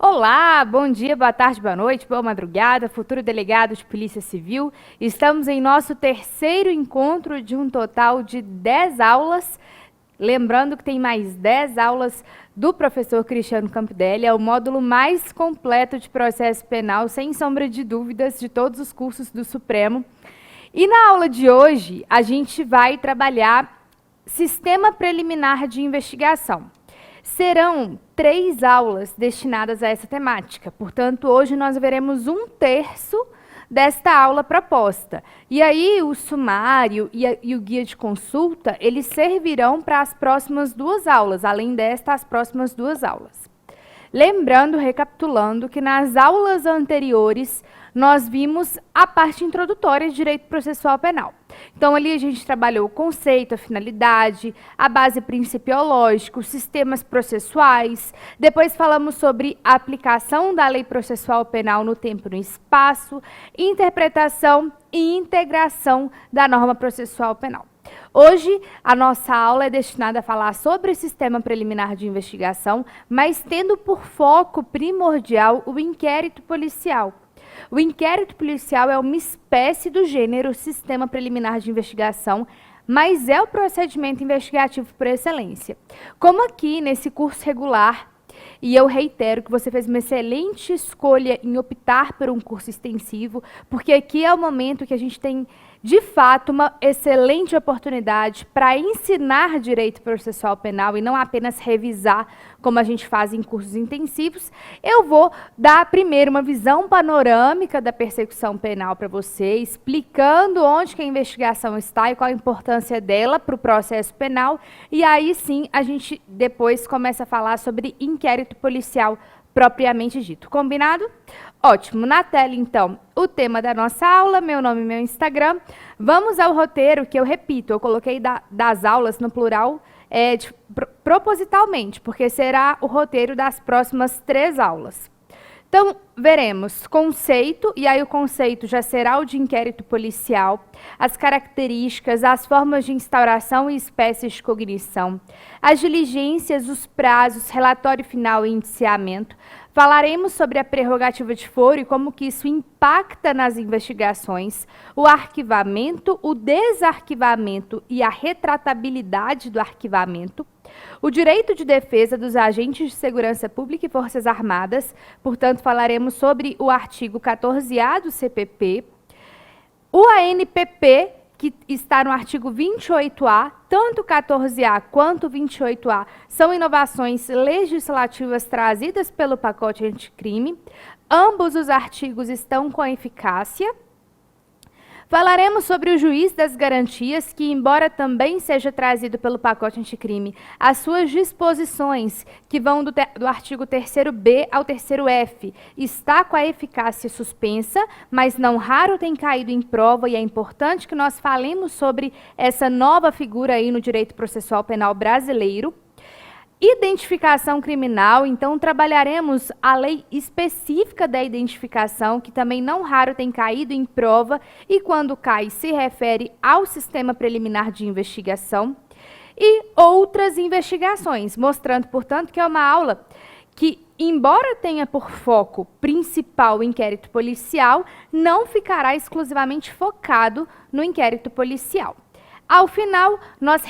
Olá, bom dia, boa tarde, boa noite, boa madrugada, futuro delegado de Polícia Civil. Estamos em nosso terceiro encontro de um total de 10 aulas. Lembrando que tem mais 10 aulas do professor Cristiano Campidelli, é o módulo mais completo de processo penal, sem sombra de dúvidas, de todos os cursos do Supremo. E na aula de hoje, a gente vai trabalhar Sistema Preliminar de Investigação. Serão 3 aulas destinadas a essa temática, portanto, hoje nós veremos 1/3 desta aula proposta. E aí, o sumário e o guia de consulta, eles servirão para as próximas 2 aulas, além desta, as próximas 2 aulas. Lembrando, recapitulando, que nas aulas anteriores nós vimos a parte introdutória de Direito Processual Penal. Então, ali a gente trabalhou o conceito, a finalidade, a base principiológica, os sistemas processuais. Depois falamos sobre a aplicação da Lei Processual Penal no tempo e no espaço, interpretação e integração da norma processual penal. Hoje, a nossa aula é destinada a falar sobre o sistema preliminar de investigação, mas tendo por foco primordial o inquérito policial. O inquérito policial é uma espécie do gênero sistema preliminar de investigação, mas é o procedimento investigativo por excelência. Como aqui nesse curso regular, e eu reitero que você fez uma excelente escolha em optar por um curso extensivo, porque aqui é o momento que a gente tem, de fato, uma excelente oportunidade para ensinar direito processual penal e não apenas revisar, como a gente faz em cursos intensivos. Eu vou dar primeiro uma visão panorâmica da persecução penal para você, explicando onde que a investigação está e qual a importância dela para o processo penal, e aí sim a gente depois começa a falar sobre inquérito policial propriamente dito. Combinado? Ótimo. Na tela, então, o tema da nossa aula, meu nome e meu Instagram. Vamos ao roteiro, que eu repito, eu coloquei das aulas no plural propositalmente, porque será o roteiro das próximas 3 aulas. Então, veremos conceito, e aí o conceito já será o de inquérito policial, as características, as formas de instauração e espécies de cognição, as diligências, os prazos, relatório final e indiciamento. Falaremos sobre a prerrogativa de foro e como que isso impacta nas investigações, o arquivamento, o desarquivamento e a retratabilidade do arquivamento, o direito de defesa dos agentes de segurança pública e forças armadas, portanto, falaremos sobre o artigo 14A do CPP, o ANPP, que está no artigo 28A, tanto 14A quanto 28A são inovações legislativas trazidas pelo pacote anticrime. Ambos os artigos estão com eficácia. Falaremos sobre o juiz das garantias, que, embora também seja trazido pelo pacote anticrime, as suas disposições, que vão do artigo 3º-B ao 3º-F, está com a eficácia suspensa, mas não raro tem caído em prova, e é importante que nós falemos sobre essa nova figura aí no direito processual penal brasileiro. Identificação criminal, então trabalharemos a lei específica da identificação, que também não raro tem caído em prova, e quando cai se refere ao sistema preliminar de investigação, e outras investigações, mostrando, portanto, que é uma aula que, embora tenha por foco principal o inquérito policial, não ficará exclusivamente focado no inquérito policial. Ao final, nós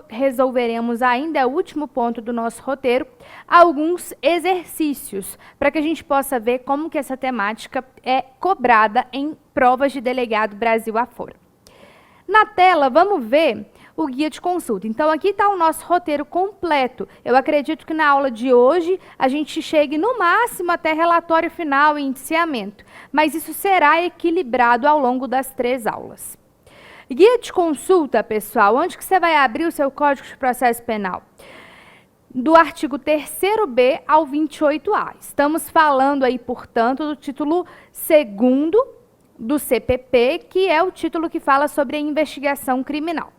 resolveremos ainda, o último ponto do nosso roteiro, alguns exercícios, para que a gente possa ver como que essa temática é cobrada em provas de delegado Brasil afora. Na tela, vamos ver o guia de consulta. Então, aqui está o nosso roteiro completo. Eu acredito que na aula de hoje a gente chegue no máximo até relatório final e indiciamento, mas isso será equilibrado ao longo das 3 aulas. Guia de consulta, pessoal, onde que você vai abrir o seu Código de Processo Penal? Do artigo 3º-B ao 28A. Estamos falando aí, portanto, do título 2º do CPP, que é o título que fala sobre a investigação criminal.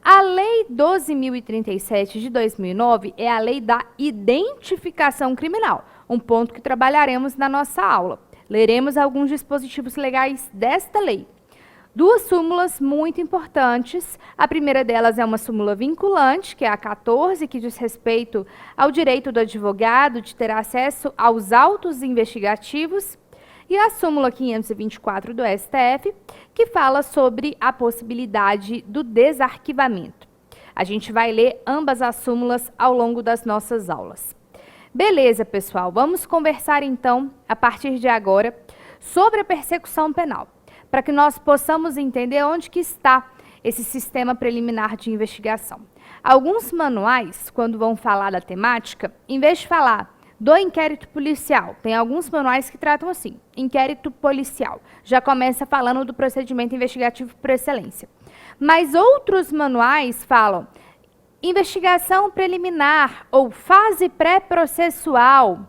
A Lei 12.037 de 2009 é a lei da identificação criminal, um ponto que trabalharemos na nossa aula. Leremos alguns dispositivos legais desta lei. duas súmulas muito importantes. A primeira delas é uma súmula vinculante, que é a 14, que diz respeito ao direito do advogado de ter acesso aos autos investigativos, e a súmula 524 do STF, que fala sobre a possibilidade do desarquivamento. A gente vai ler ambas as súmulas ao longo das nossas aulas. Beleza, pessoal, vamos conversar então, a partir de agora, sobre a persecução penal, para que nós possamos entender onde que está esse sistema preliminar de investigação. Alguns manuais, quando vão falar da temática, em vez de falar do inquérito policial, tem alguns manuais que tratam assim, inquérito policial, já começa falando do procedimento investigativo por excelência. Mas outros manuais falam investigação preliminar ou fase pré-processual,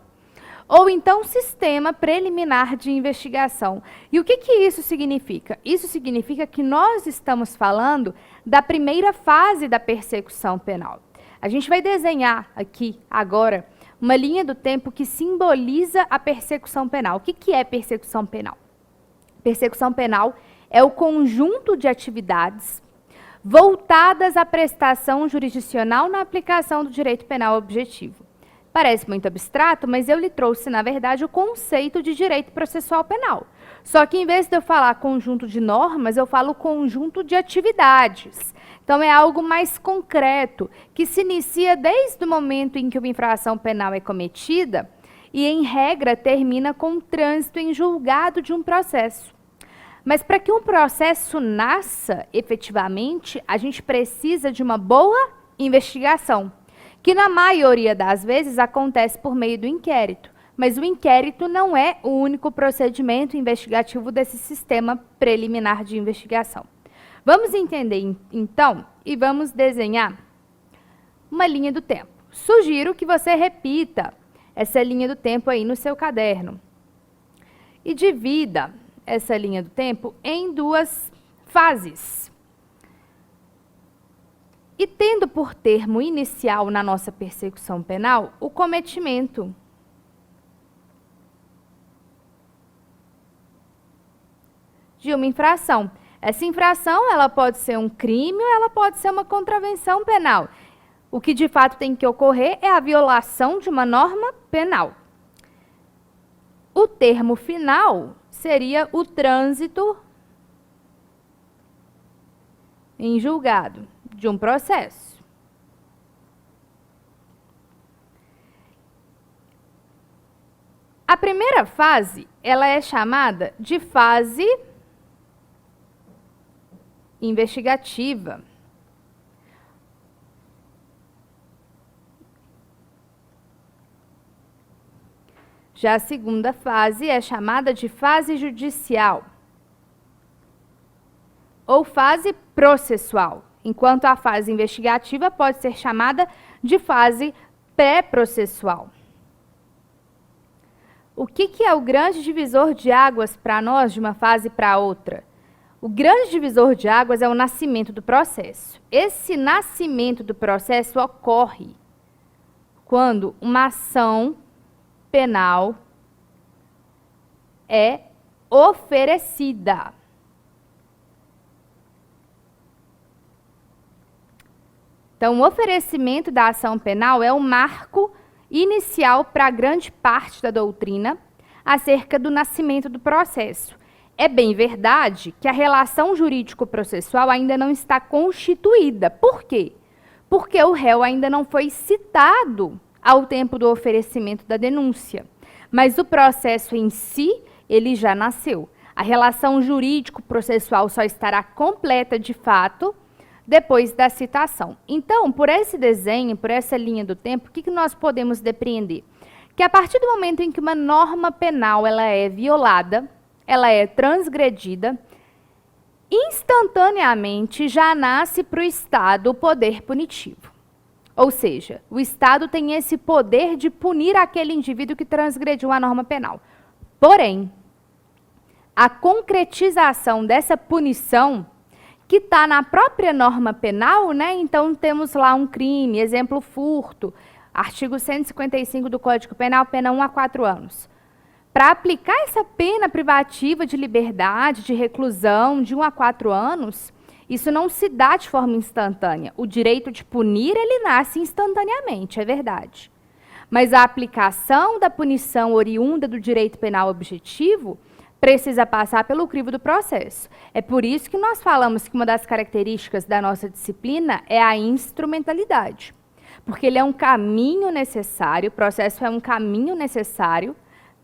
ou então sistema preliminar de investigação. E o que isso significa? Isso significa que nós estamos falando da primeira fase da persecução penal. A gente vai desenhar aqui agora uma linha do tempo que simboliza a persecução penal. O que é persecução penal? Persecução penal é o conjunto de atividades voltadas à prestação jurisdicional na aplicação do direito penal objetivo. Parece muito abstrato, mas eu lhe trouxe, na verdade, o conceito de direito processual penal. Só que, em vez de eu falar conjunto de normas, eu falo conjunto de atividades. Então, é algo mais concreto, que se inicia desde o momento em que uma infração penal é cometida e, em regra, termina com o trânsito em julgado de um processo. Mas, para que um processo nasça efetivamente, a gente precisa de uma boa investigação, que na maioria das vezes acontece por meio do inquérito. Mas o inquérito não é o único procedimento investigativo desse sistema preliminar de investigação. Vamos entender, então, e vamos desenhar uma linha do tempo. Sugiro que você repita essa linha do tempo aí no seu caderno e divida essa linha do tempo em duas fases. E tendo por termo inicial na nossa persecução penal o cometimento de uma infração. Essa infração, ela pode ser um crime ou ela pode ser uma contravenção penal. O que de fato tem que ocorrer é a violação de uma norma penal. O termo final seria o trânsito em julgado de um processo. A primeira fase, ela é chamada de fase investigativa. Já a segunda fase é chamada de fase judicial ou fase processual, enquanto a fase investigativa pode ser chamada de fase pré-processual. O que é o grande divisor de águas para nós de uma fase para outra? O grande divisor de águas é o nascimento do processo. Esse nascimento do processo ocorre quando uma ação penal é oferecida. Então, o oferecimento da ação penal é o marco inicial para grande parte da doutrina acerca do nascimento do processo. É bem verdade que a relação jurídico-processual ainda não está constituída. Por quê? Porque o réu ainda não foi citado ao tempo do oferecimento da denúncia. Mas o processo em si, ele já nasceu. A relação jurídico-processual só estará completa de fato depois da citação. Então, por esse desenho, por essa linha do tempo, o que nós podemos depreender? Que a partir do momento em que uma norma penal ela é violada, ela é transgredida, instantaneamente já nasce para o Estado o poder punitivo. Ou seja, o Estado tem esse poder de punir aquele indivíduo que transgrediu a norma penal. Porém, a concretização dessa punição, que está na própria norma penal, né? Então temos lá um crime, exemplo, furto, artigo 155 do Código Penal, pena 1 a 4 anos. para aplicar essa pena privativa de liberdade, de reclusão, de 1 a 4 anos, isso não se dá de forma instantânea. O direito de punir, ele nasce instantaneamente, é verdade. Mas a aplicação da punição oriunda do direito penal objetivo precisa passar pelo crivo do processo. É por isso que nós falamos que uma das características da nossa disciplina é a instrumentalidade. Porque ele é um caminho necessário, o processo é um caminho necessário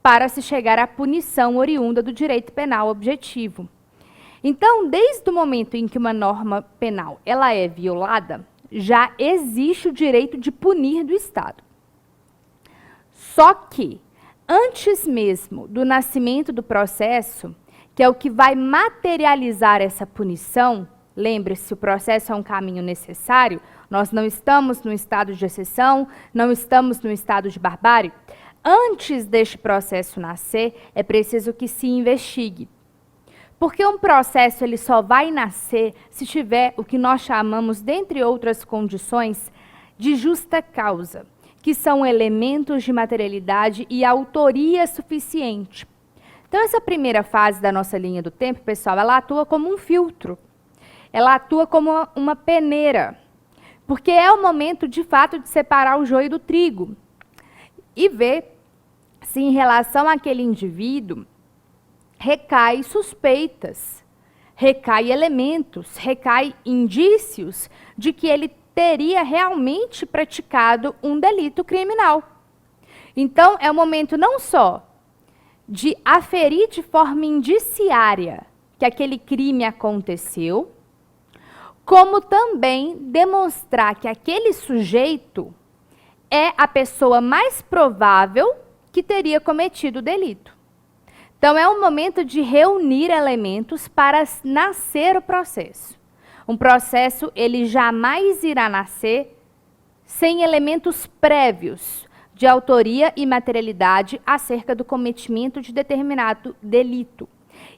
para se chegar à punição oriunda do direito penal objetivo. Então, desde o momento em que uma norma penal ela é violada, já existe o direito de punir do Estado. Só que, antes mesmo do nascimento do processo, que é o que vai materializar essa punição, lembre-se, o processo é um caminho necessário, nós não estamos no estado de exceção, não estamos no estado de barbárie. Antes deste processo nascer, é preciso que se investigue. Porque um processo ele só vai nascer se tiver o que nós chamamos, dentre outras condições, de justa causa, que são elementos de materialidade e autoria suficiente. Então, essa primeira fase da nossa linha do tempo, pessoal, ela atua como um filtro. Ela atua como uma peneira. Porque é o momento, de fato, de separar o joio do trigo. E ver se, em relação àquele indivíduo, recai suspeitas, recai elementos, recai indícios de que ele teria realmente praticado um delito criminal. Então, é o momento não só de aferir de forma indiciária que aquele crime aconteceu, como também demonstrar que aquele sujeito é a pessoa mais provável que teria cometido o delito. Então, é um momento de reunir elementos para nascer o processo. Um processo, ele jamais irá nascer sem elementos prévios de autoria e materialidade acerca do cometimento de determinado delito.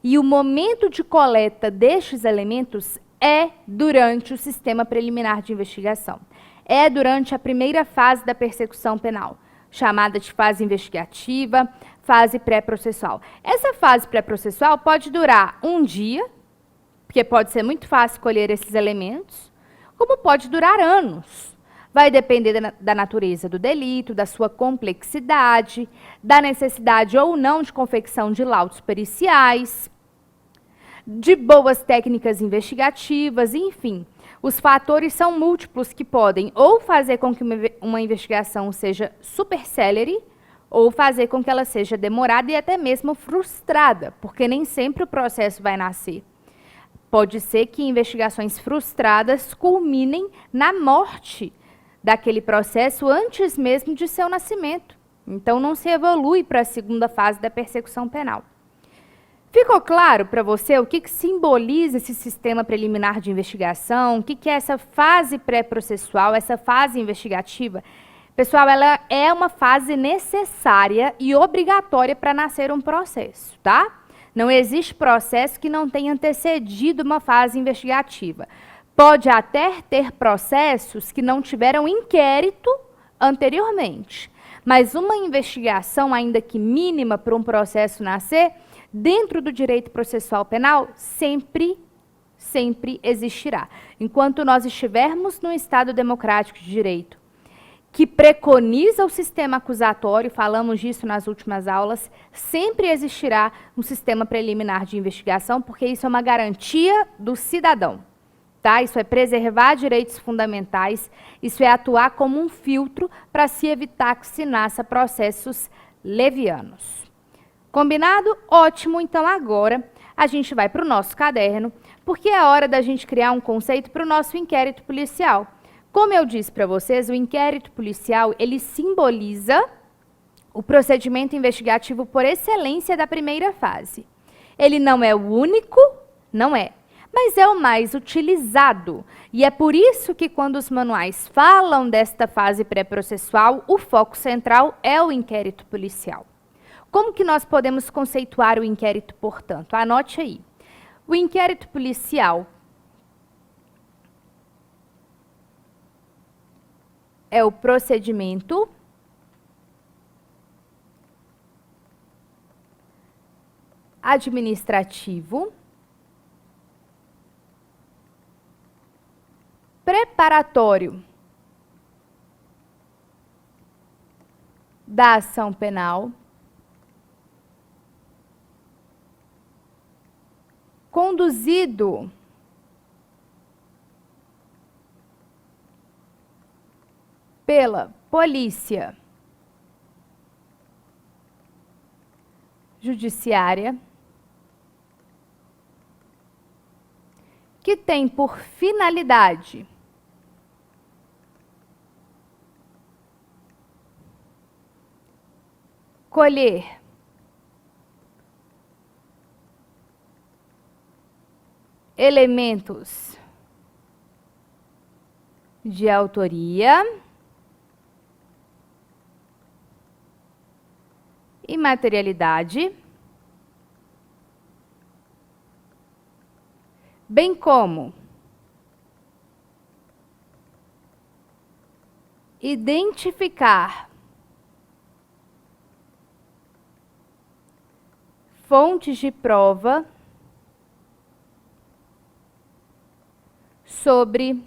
E o momento de coleta destes elementos é durante o sistema preliminar de investigação. É durante a primeira fase da persecução penal, chamada de fase investigativa, fase pré-processual. Essa fase pré-processual pode durar um dia, porque pode ser muito fácil colher esses elementos, como pode durar anos. Vai depender da natureza do delito, da sua complexidade, da necessidade ou não de confecção de laudos periciais, de boas técnicas investigativas, enfim. Os fatores são múltiplos que podem ou fazer com que uma investigação seja super célere, ou fazer com que ela seja demorada e até mesmo frustrada, porque nem sempre o processo vai nascer. Pode ser que investigações frustradas culminem na morte daquele processo antes mesmo de seu nascimento. Então, não se evolui para a segunda fase da persecução penal. Ficou claro para você o que simboliza esse sistema preliminar de investigação? O que é essa fase pré-processual, essa fase investigativa? Pessoal, ela é uma fase necessária e obrigatória para nascer um processo, tá? Não existe processo que não tenha antecedido uma fase investigativa. Pode até ter processos que não tiveram inquérito anteriormente, mas uma investigação, ainda que mínima para um processo nascer, dentro do direito processual penal, sempre existirá. Enquanto nós estivermos num Estado democrático de direito, que preconiza o sistema acusatório, falamos disso nas últimas aulas, sempre existirá um sistema preliminar de investigação, porque isso é uma garantia do cidadão. Tá? Isso é preservar direitos fundamentais, isso é atuar como um filtro para se evitar que se nasça processos levianos. Combinado? Ótimo, então agora a gente vai para o nosso caderno, porque é hora da gente criar um conceito para o nosso inquérito policial. Como eu disse para vocês, o inquérito policial, ele simboliza o procedimento investigativo por excelência da primeira fase. Ele não é o único, não é, mas é o mais utilizado. E é por isso que quando os manuais falam desta fase pré-processual, o foco central é o inquérito policial. Como que nós podemos conceituar o inquérito, portanto? Anote aí. O inquérito policial é o procedimento administrativo preparatório da ação penal conduzido pela polícia judiciária que tem por finalidade colher elementos de autoria e materialidade, bem como identificar fontes de prova sobre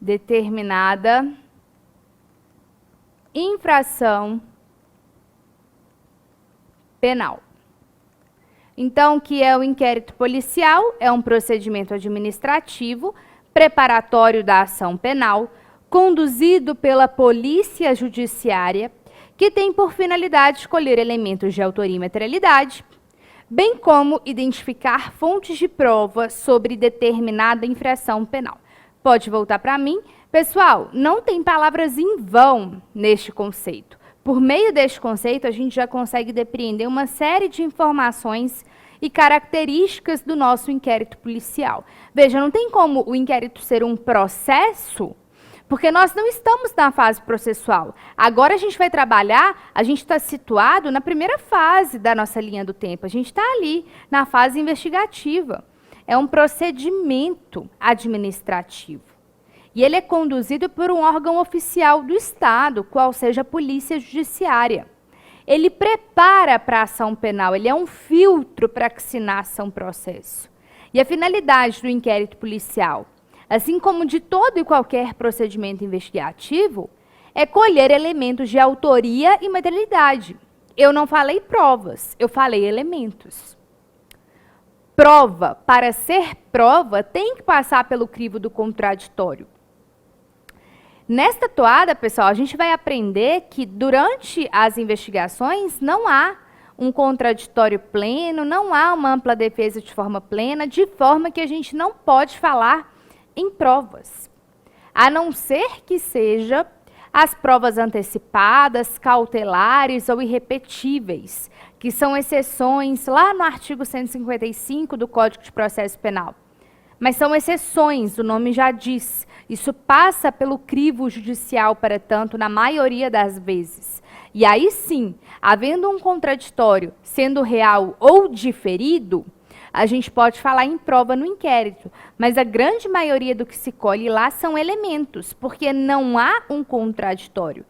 determinada infração penal. Então, o que é o inquérito policial? É um procedimento administrativo preparatório da ação penal, conduzido pela polícia judiciária, que tem por finalidade colher elementos de autoria e materialidade, bem como identificar fontes de prova sobre determinada infração penal. Pode voltar para mim. Pessoal, não tem palavras em vão neste conceito. Por meio deste conceito, a gente já consegue depreender uma série de informações e características do nosso inquérito policial. Veja, não tem como o inquérito ser um processo, porque nós não estamos na fase processual. Agora a gente vai trabalhar, a gente está situado na primeira fase da nossa linha do tempo. A gente está ali, na fase investigativa. É um procedimento administrativo. E ele é conduzido por um órgão oficial do Estado, qual seja a Polícia Judiciária. Ele prepara para a ação penal, ele é um filtro para que se nasça um processo. E a finalidade do inquérito policial, assim como de todo e qualquer procedimento investigativo, é colher elementos de autoria e materialidade. Eu não falei provas, eu falei elementos. Prova, para ser prova, tem que passar pelo crivo do contraditório. Nesta toada, pessoal, a gente vai aprender que durante as investigações não há um contraditório pleno, não há uma ampla defesa de forma plena, de forma que a gente não pode falar em provas, a não ser que seja as provas antecipadas, cautelares ou irrepetíveis, que são exceções lá no artigo 155 do Código de Processo Penal. Mas são exceções, o nome já diz. Isso passa pelo crivo judicial, para tanto, na maioria das vezes. E aí sim, havendo um contraditório sendo real ou diferido, a gente pode falar em prova no inquérito, mas a grande maioria do que se colhe lá são elementos, porque não há um contraditório.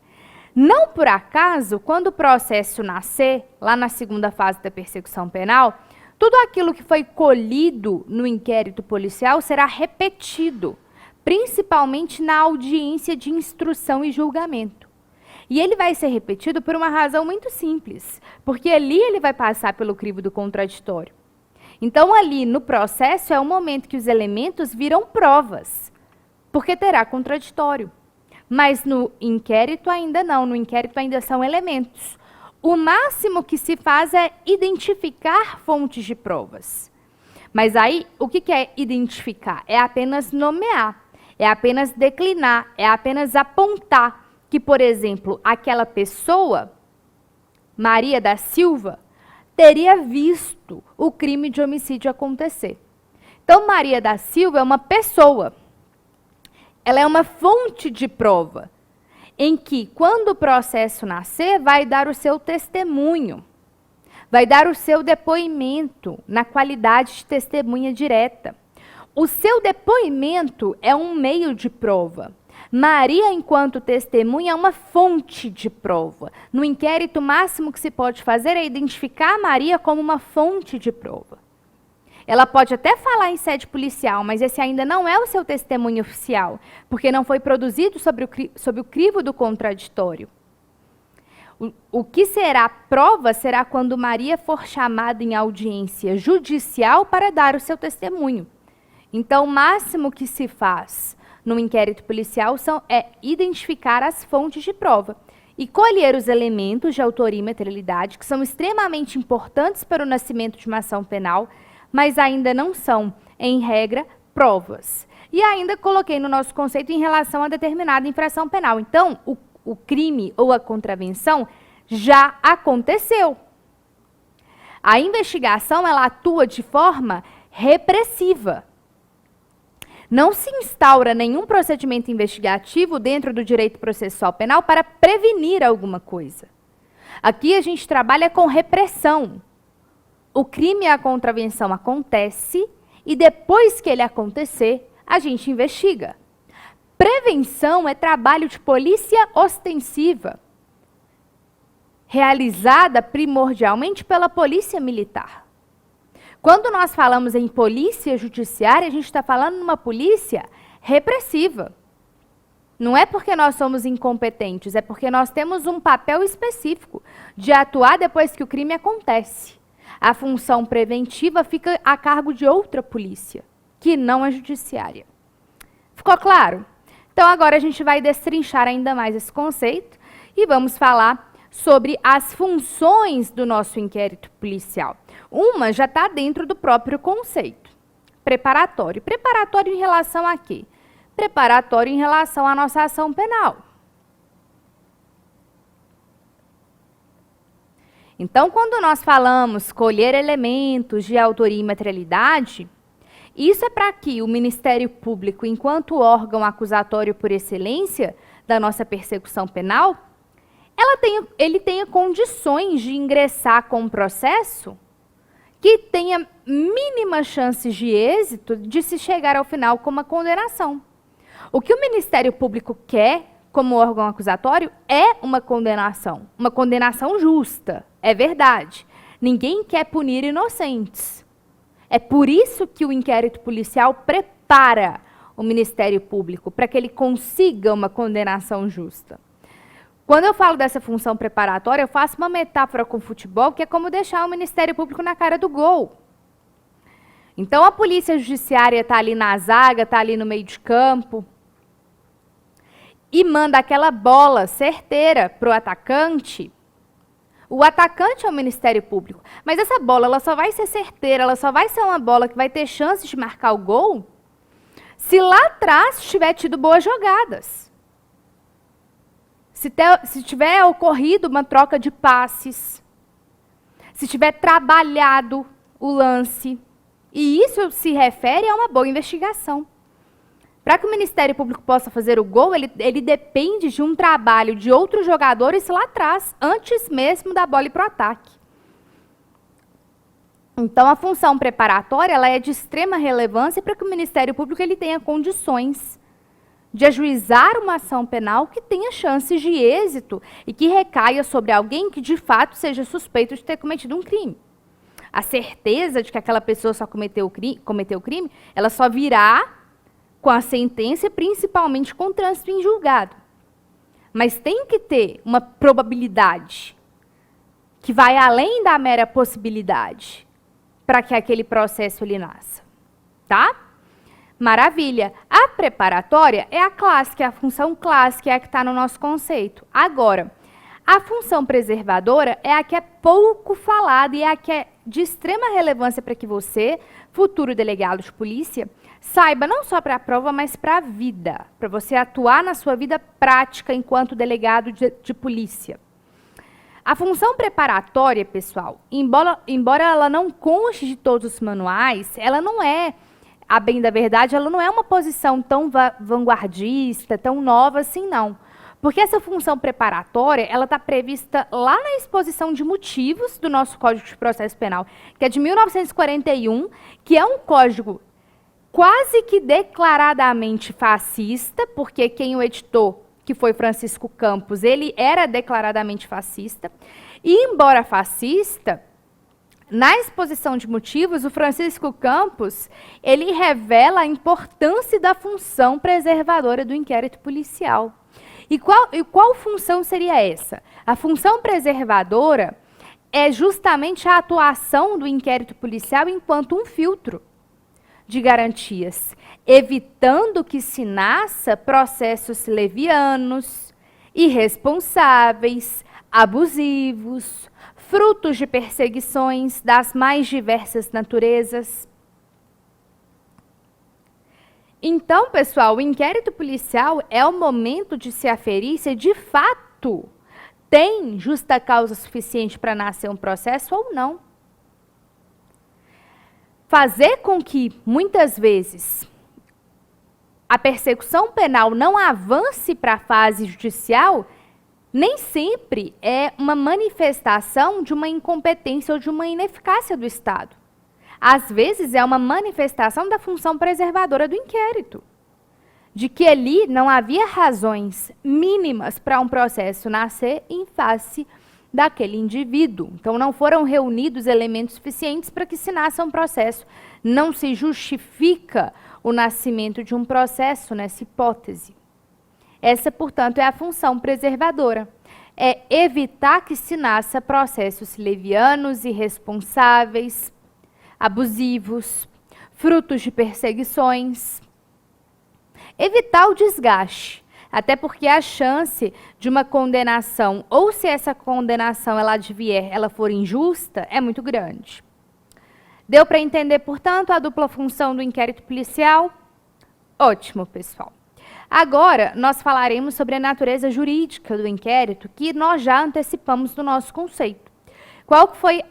Não por acaso, quando o processo nascer, lá na segunda fase da persecução penal, tudo aquilo que foi colhido no inquérito policial será repetido, principalmente na audiência de instrução e julgamento. E ele vai ser repetido por uma razão muito simples, porque ali ele vai passar pelo crivo do contraditório. Então, ali no processo é o momento que os elementos viram provas, porque terá contraditório. Mas no inquérito ainda não, no inquérito ainda são elementos. O máximo que se faz é identificar fontes de provas. Mas aí, o que é identificar? É apenas nomear, é apenas declinar, é apenas apontar que, por exemplo, aquela pessoa, Maria da Silva, teria visto o crime de homicídio acontecer. Então, Maria da Silva é uma pessoa. Ela é uma fonte de prova, em que, quando o processo nascer, vai dar o seu testemunho, vai dar o seu depoimento na qualidade de testemunha direta. O seu depoimento é um meio de prova, Maria, enquanto testemunha, é uma fonte de prova. No inquérito, o máximo que se pode fazer é identificar Maria como uma fonte de prova. Ela pode até falar em sede policial, mas esse ainda não é o seu testemunho oficial, porque não foi produzido sob o crivo do contraditório. O que será prova será quando Maria for chamada em audiência judicial para dar o seu testemunho. Então, o máximo que se faz no inquérito policial é identificar as fontes de prova e colher os elementos de autoria e materialidade, que são extremamente importantes para o nascimento de uma ação penal, mas ainda não são, em regra, provas. E ainda coloquei no nosso conceito em relação a determinada infração penal. Então, o crime ou a contravenção já aconteceu. A investigação, ela atua de forma repressiva. Não se instaura nenhum procedimento investigativo dentro do direito processual penal para prevenir alguma coisa. Aqui a gente trabalha com repressão. O crime e a contravenção acontece e depois que ele acontecer, a gente investiga. Prevenção é trabalho de polícia ostensiva, realizada primordialmente pela polícia militar. Quando nós falamos em polícia judiciária, a gente está falando numa polícia repressiva. Não é porque nós somos incompetentes, é porque nós temos um papel específico de atuar depois que o crime acontece. A função preventiva fica a cargo de outra polícia, que não é judiciária. Ficou claro? Então agora a gente vai destrinchar ainda mais esse conceito e vamos falar sobre as funções do nosso inquérito policial. Uma já está dentro do próprio conceito. Preparatório. Preparatório em relação a quê? Preparatório em relação à nossa ação penal. Então, quando nós falamos colher elementos de autoria e materialidade, isso é para que o Ministério Público, enquanto órgão acusatório por excelência da nossa persecução penal, ele tenha condições de ingressar com um processo que tenha mínimas chances de êxito de se chegar ao final com uma condenação. O que o Ministério Público quer, como órgão acusatório, é uma condenação justa, é verdade. Ninguém quer punir inocentes. É por isso que o inquérito policial prepara o Ministério Público, para que ele consiga uma condenação justa. Quando eu falo dessa função preparatória, eu faço uma metáfora com o futebol, que é como deixar o Ministério Público na cara do gol. Então, a polícia judiciária está ali na zaga, está ali no meio de campo, e manda aquela bola certeira para o atacante. O atacante é o Ministério Público, mas essa bola ela só vai ser certeira, ela só vai ser uma bola que vai ter chance de marcar o gol, se lá atrás tiver tido boas jogadas. Se tiver ocorrido uma troca de passes, se tiver trabalhado o lance, e isso se refere a uma boa investigação. Para que o Ministério Público possa fazer o gol, ele depende de um trabalho de outros jogadores lá atrás, antes mesmo da bola ir para o ataque. Então, a função preparatória ela é de extrema relevância para que o Ministério Público ele tenha condições de ajuizar uma ação penal que tenha chances de êxito e que recaia sobre alguém que, de fato, seja suspeito de ter cometido um crime. A certeza de que aquela pessoa só cometeu o crime, ela só virá com a sentença, principalmente com o trânsito em julgado. Mas tem que ter uma probabilidade que vai além da mera possibilidade para que aquele processo ele nasça. Tá? Maravilha. A preparatória é a clássica, é a função clássica, é a que está no nosso conceito. Agora, a função preservadora é a que é pouco falada e é a que é de extrema relevância para que você, futuro delegado de polícia, saiba não só para a prova, mas para a vida, para você atuar na sua vida prática enquanto delegado de polícia. A função preparatória, pessoal, embora ela não conste de todos os manuais, ela não é, a bem da verdade, ela não é uma posição tão vanguardista, tão nova assim, não. Porque essa função preparatória, ela está prevista lá na exposição de motivos do nosso Código de Processo Penal, que é de 1941, que é um código quase que declaradamente fascista, porque quem o editou, que foi Francisco Campos, ele era declaradamente fascista. E, embora fascista, na exposição de motivos, o Francisco Campos, ele revela a importância da função preservadora do inquérito policial. E qual função seria essa? A função preservadora é justamente a atuação do inquérito policial enquanto um filtro de garantias, evitando que se nasça processos levianos, irresponsáveis, abusivos, frutos de perseguições das mais diversas naturezas. Então, pessoal, o inquérito policial é o momento de se aferir se de fato tem justa causa suficiente para nascer um processo ou não. Fazer com que, muitas vezes, a persecução penal não avance para a fase judicial, nem sempre é uma manifestação de uma incompetência ou de uma ineficácia do Estado. Às vezes é uma manifestação da função preservadora do inquérito, de que ali não havia razões mínimas para um processo nascer em face daquele indivíduo. Então não foram reunidos elementos suficientes para que se nasça um processo. Não se justifica o nascimento de um processo nessa hipótese. Essa, portanto, é a função preservadora. É evitar que se nasça processos levianos, irresponsáveis, abusivos, frutos de perseguições. Evitar o desgaste, até porque a chance de uma condenação, ou se essa condenação ela advier, ela for injusta, é muito grande. Deu para entender, portanto, a dupla função do inquérito policial? Ótimo, pessoal. Agora, nós falaremos sobre a natureza jurídica do inquérito, que nós já antecipamos no nosso conceito. Qual foi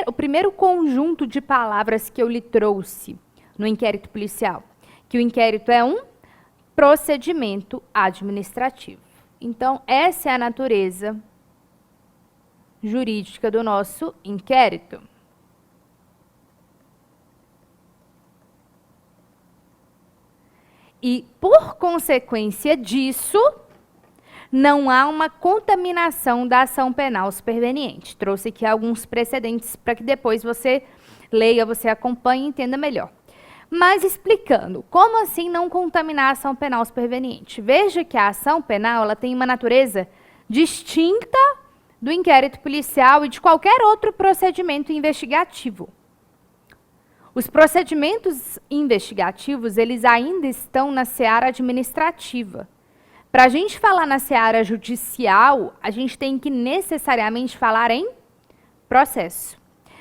o primeiro conjunto de palavras que eu lhe trouxe no inquérito policial? Que o inquérito é um procedimento administrativo. Então, essa é a natureza jurídica do nosso inquérito. E, por consequência disso, não há uma contaminação da ação penal superveniente. Trouxe aqui alguns precedentes para que depois você leia, você acompanhe e entenda melhor. Mas explicando, como assim não contaminar a ação penal superveniente? Veja que a ação penal ela tem uma natureza distinta do inquérito policial e de qualquer outro procedimento investigativo. Os procedimentos investigativos, eles ainda estão na seara administrativa. Para a gente falar na seara judicial, a gente tem que necessariamente falar em processo.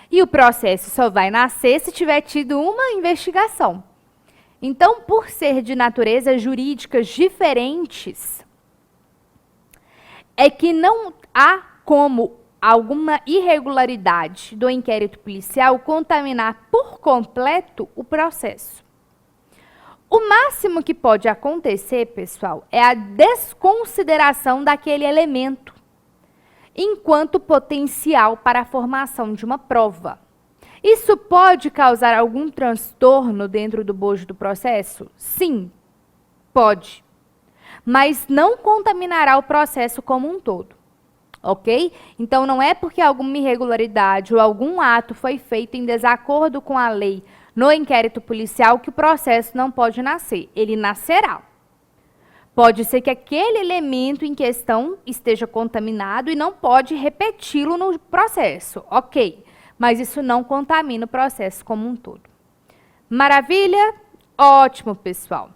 E o processo só vai nascer se tiver tido uma investigação. Então, por ser de natureza jurídicas diferentes, é que não há como alguma irregularidade do inquérito policial contaminar por completo o processo. O máximo que pode acontecer, pessoal, é a desconsideração daquele elemento enquanto potencial para a formação de uma prova. Isso pode causar algum transtorno dentro do bojo do processo? Sim, pode. Mas não contaminará o processo como um todo. Ok? Então, não é porque alguma irregularidade ou algum ato foi feito em desacordo com a lei no inquérito policial que o processo não pode nascer. Ele nascerá. Pode ser que aquele elemento em questão esteja contaminado e não pode repeti-lo no processo. Ok, mas isso não contamina o processo como um todo. Maravilha? Ótimo, pessoal.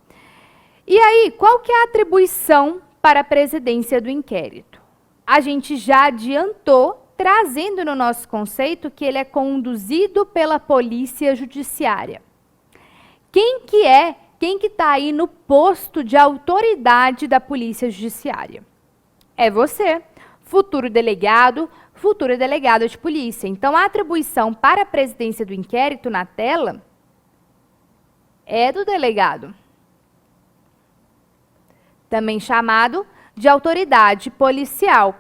E aí, qual que é a atribuição para a presidência do inquérito? A gente já adiantou, trazendo no nosso conceito que ele é conduzido pela polícia judiciária. Quem que está aí no posto de autoridade da polícia judiciária? É você, futura delegada de polícia. Então, a atribuição para a presidência do inquérito na tela é do delegado. Também chamado de autoridade policial.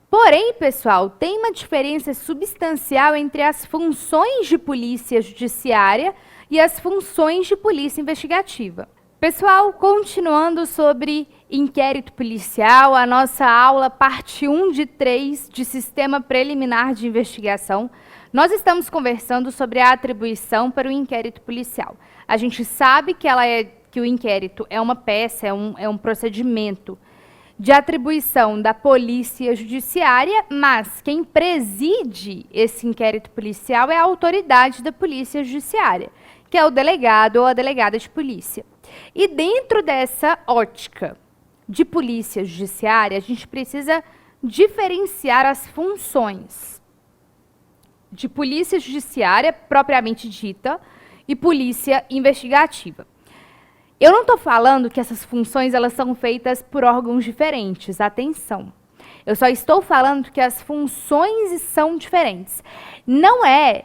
Porém, pessoal, tem uma diferença substancial entre as funções de polícia judiciária e as funções de polícia investigativa. Pessoal, continuando sobre inquérito policial, a nossa aula parte 1 de 3 de Sistema Preliminar de Investigação, nós estamos conversando sobre a atribuição para o inquérito policial. A gente sabe que o inquérito é uma peça, é um procedimento de atribuição da polícia judiciária, mas quem preside esse inquérito policial é a autoridade da polícia judiciária, que é o delegado ou a delegada de polícia. E dentro dessa ótica de polícia judiciária, a gente precisa diferenciar as funções de polícia judiciária, propriamente dita, e polícia investigativa. Eu não estou falando que essas funções elas são feitas por órgãos diferentes, atenção. Eu só estou falando que as funções são diferentes. Não é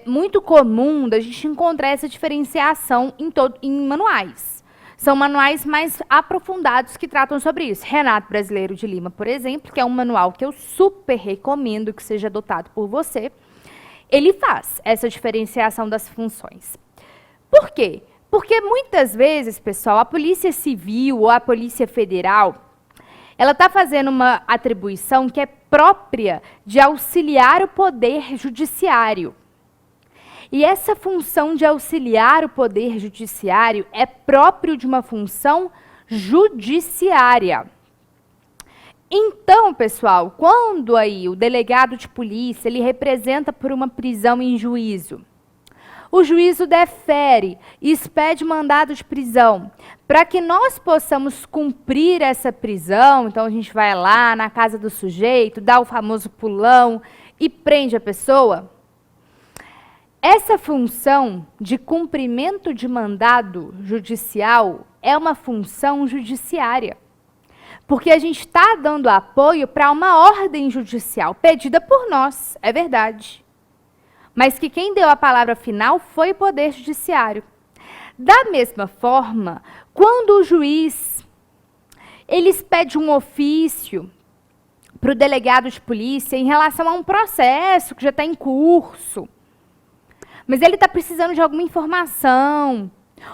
muito comum da gente encontrar essa diferenciação em manuais. São manuais mais aprofundados que tratam sobre isso. Renato Brasileiro de Lima, por exemplo, que é um manual que eu super recomendo que seja adotado por você, ele faz essa diferenciação das funções. Por quê? Porque muitas vezes, pessoal, a Polícia Civil ou a Polícia Federal, ela está fazendo uma atribuição que é própria de auxiliar o Poder Judiciário. E essa função de auxiliar o Poder Judiciário é próprio de uma função judiciária. Então, pessoal, quando aí o delegado de polícia ele representa por uma prisão em juízo, o juízo defere e expede mandado de prisão. Para que nós possamos cumprir essa prisão, então a gente vai lá na casa do sujeito, dá o famoso pulão e prende a pessoa. Essa função de cumprimento de mandado judicial é uma função judiciária. Porque a gente está dando apoio para uma ordem judicial pedida por nós, é verdade. Mas que quem deu a palavra final foi o Poder Judiciário. Da mesma forma, quando o juiz ele expede um ofício para o delegado de polícia em relação a um processo que já está em curso, mas ele está precisando de alguma informação,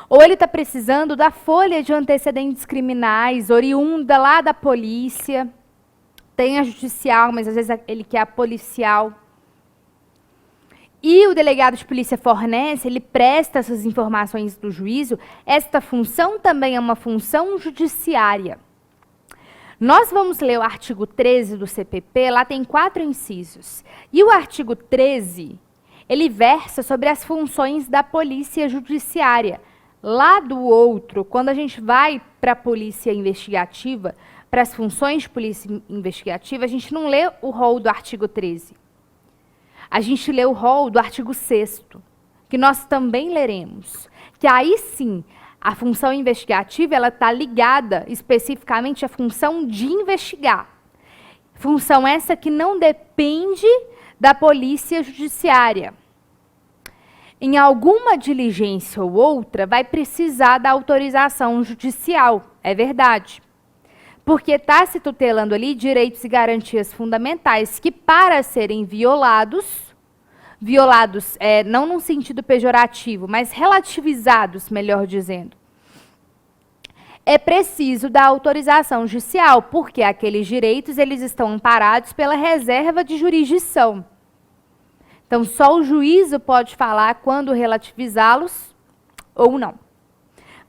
ou ele está precisando da folha de antecedentes criminais, oriunda lá da polícia, tem a judicial, mas às vezes ele quer a policial. E o delegado de polícia fornece, ele presta essas informações do juízo, esta função também é uma função judiciária. Nós vamos ler o artigo 13 do CPP, lá tem 4 incisos. E o artigo 13, ele versa sobre as funções da polícia judiciária. Lá do outro, quando a gente vai para a polícia investigativa, para as funções de polícia investigativa, a gente não lê o rol do artigo 13. A gente lê o rol do artigo 6º, que nós também leremos. Que aí sim, a função investigativa ela está ligada especificamente à função de investigar. Função essa que não depende da polícia judiciária. Em alguma diligência ou outra, vai precisar da autorização judicial, é verdade. Porque está se tutelando ali direitos e garantias fundamentais que, para serem violados não num sentido pejorativo, mas relativizados, melhor dizendo, é preciso da autorização judicial, porque aqueles direitos eles estão amparados pela reserva de jurisdição. Então, só o juízo pode falar quando relativizá-los ou não.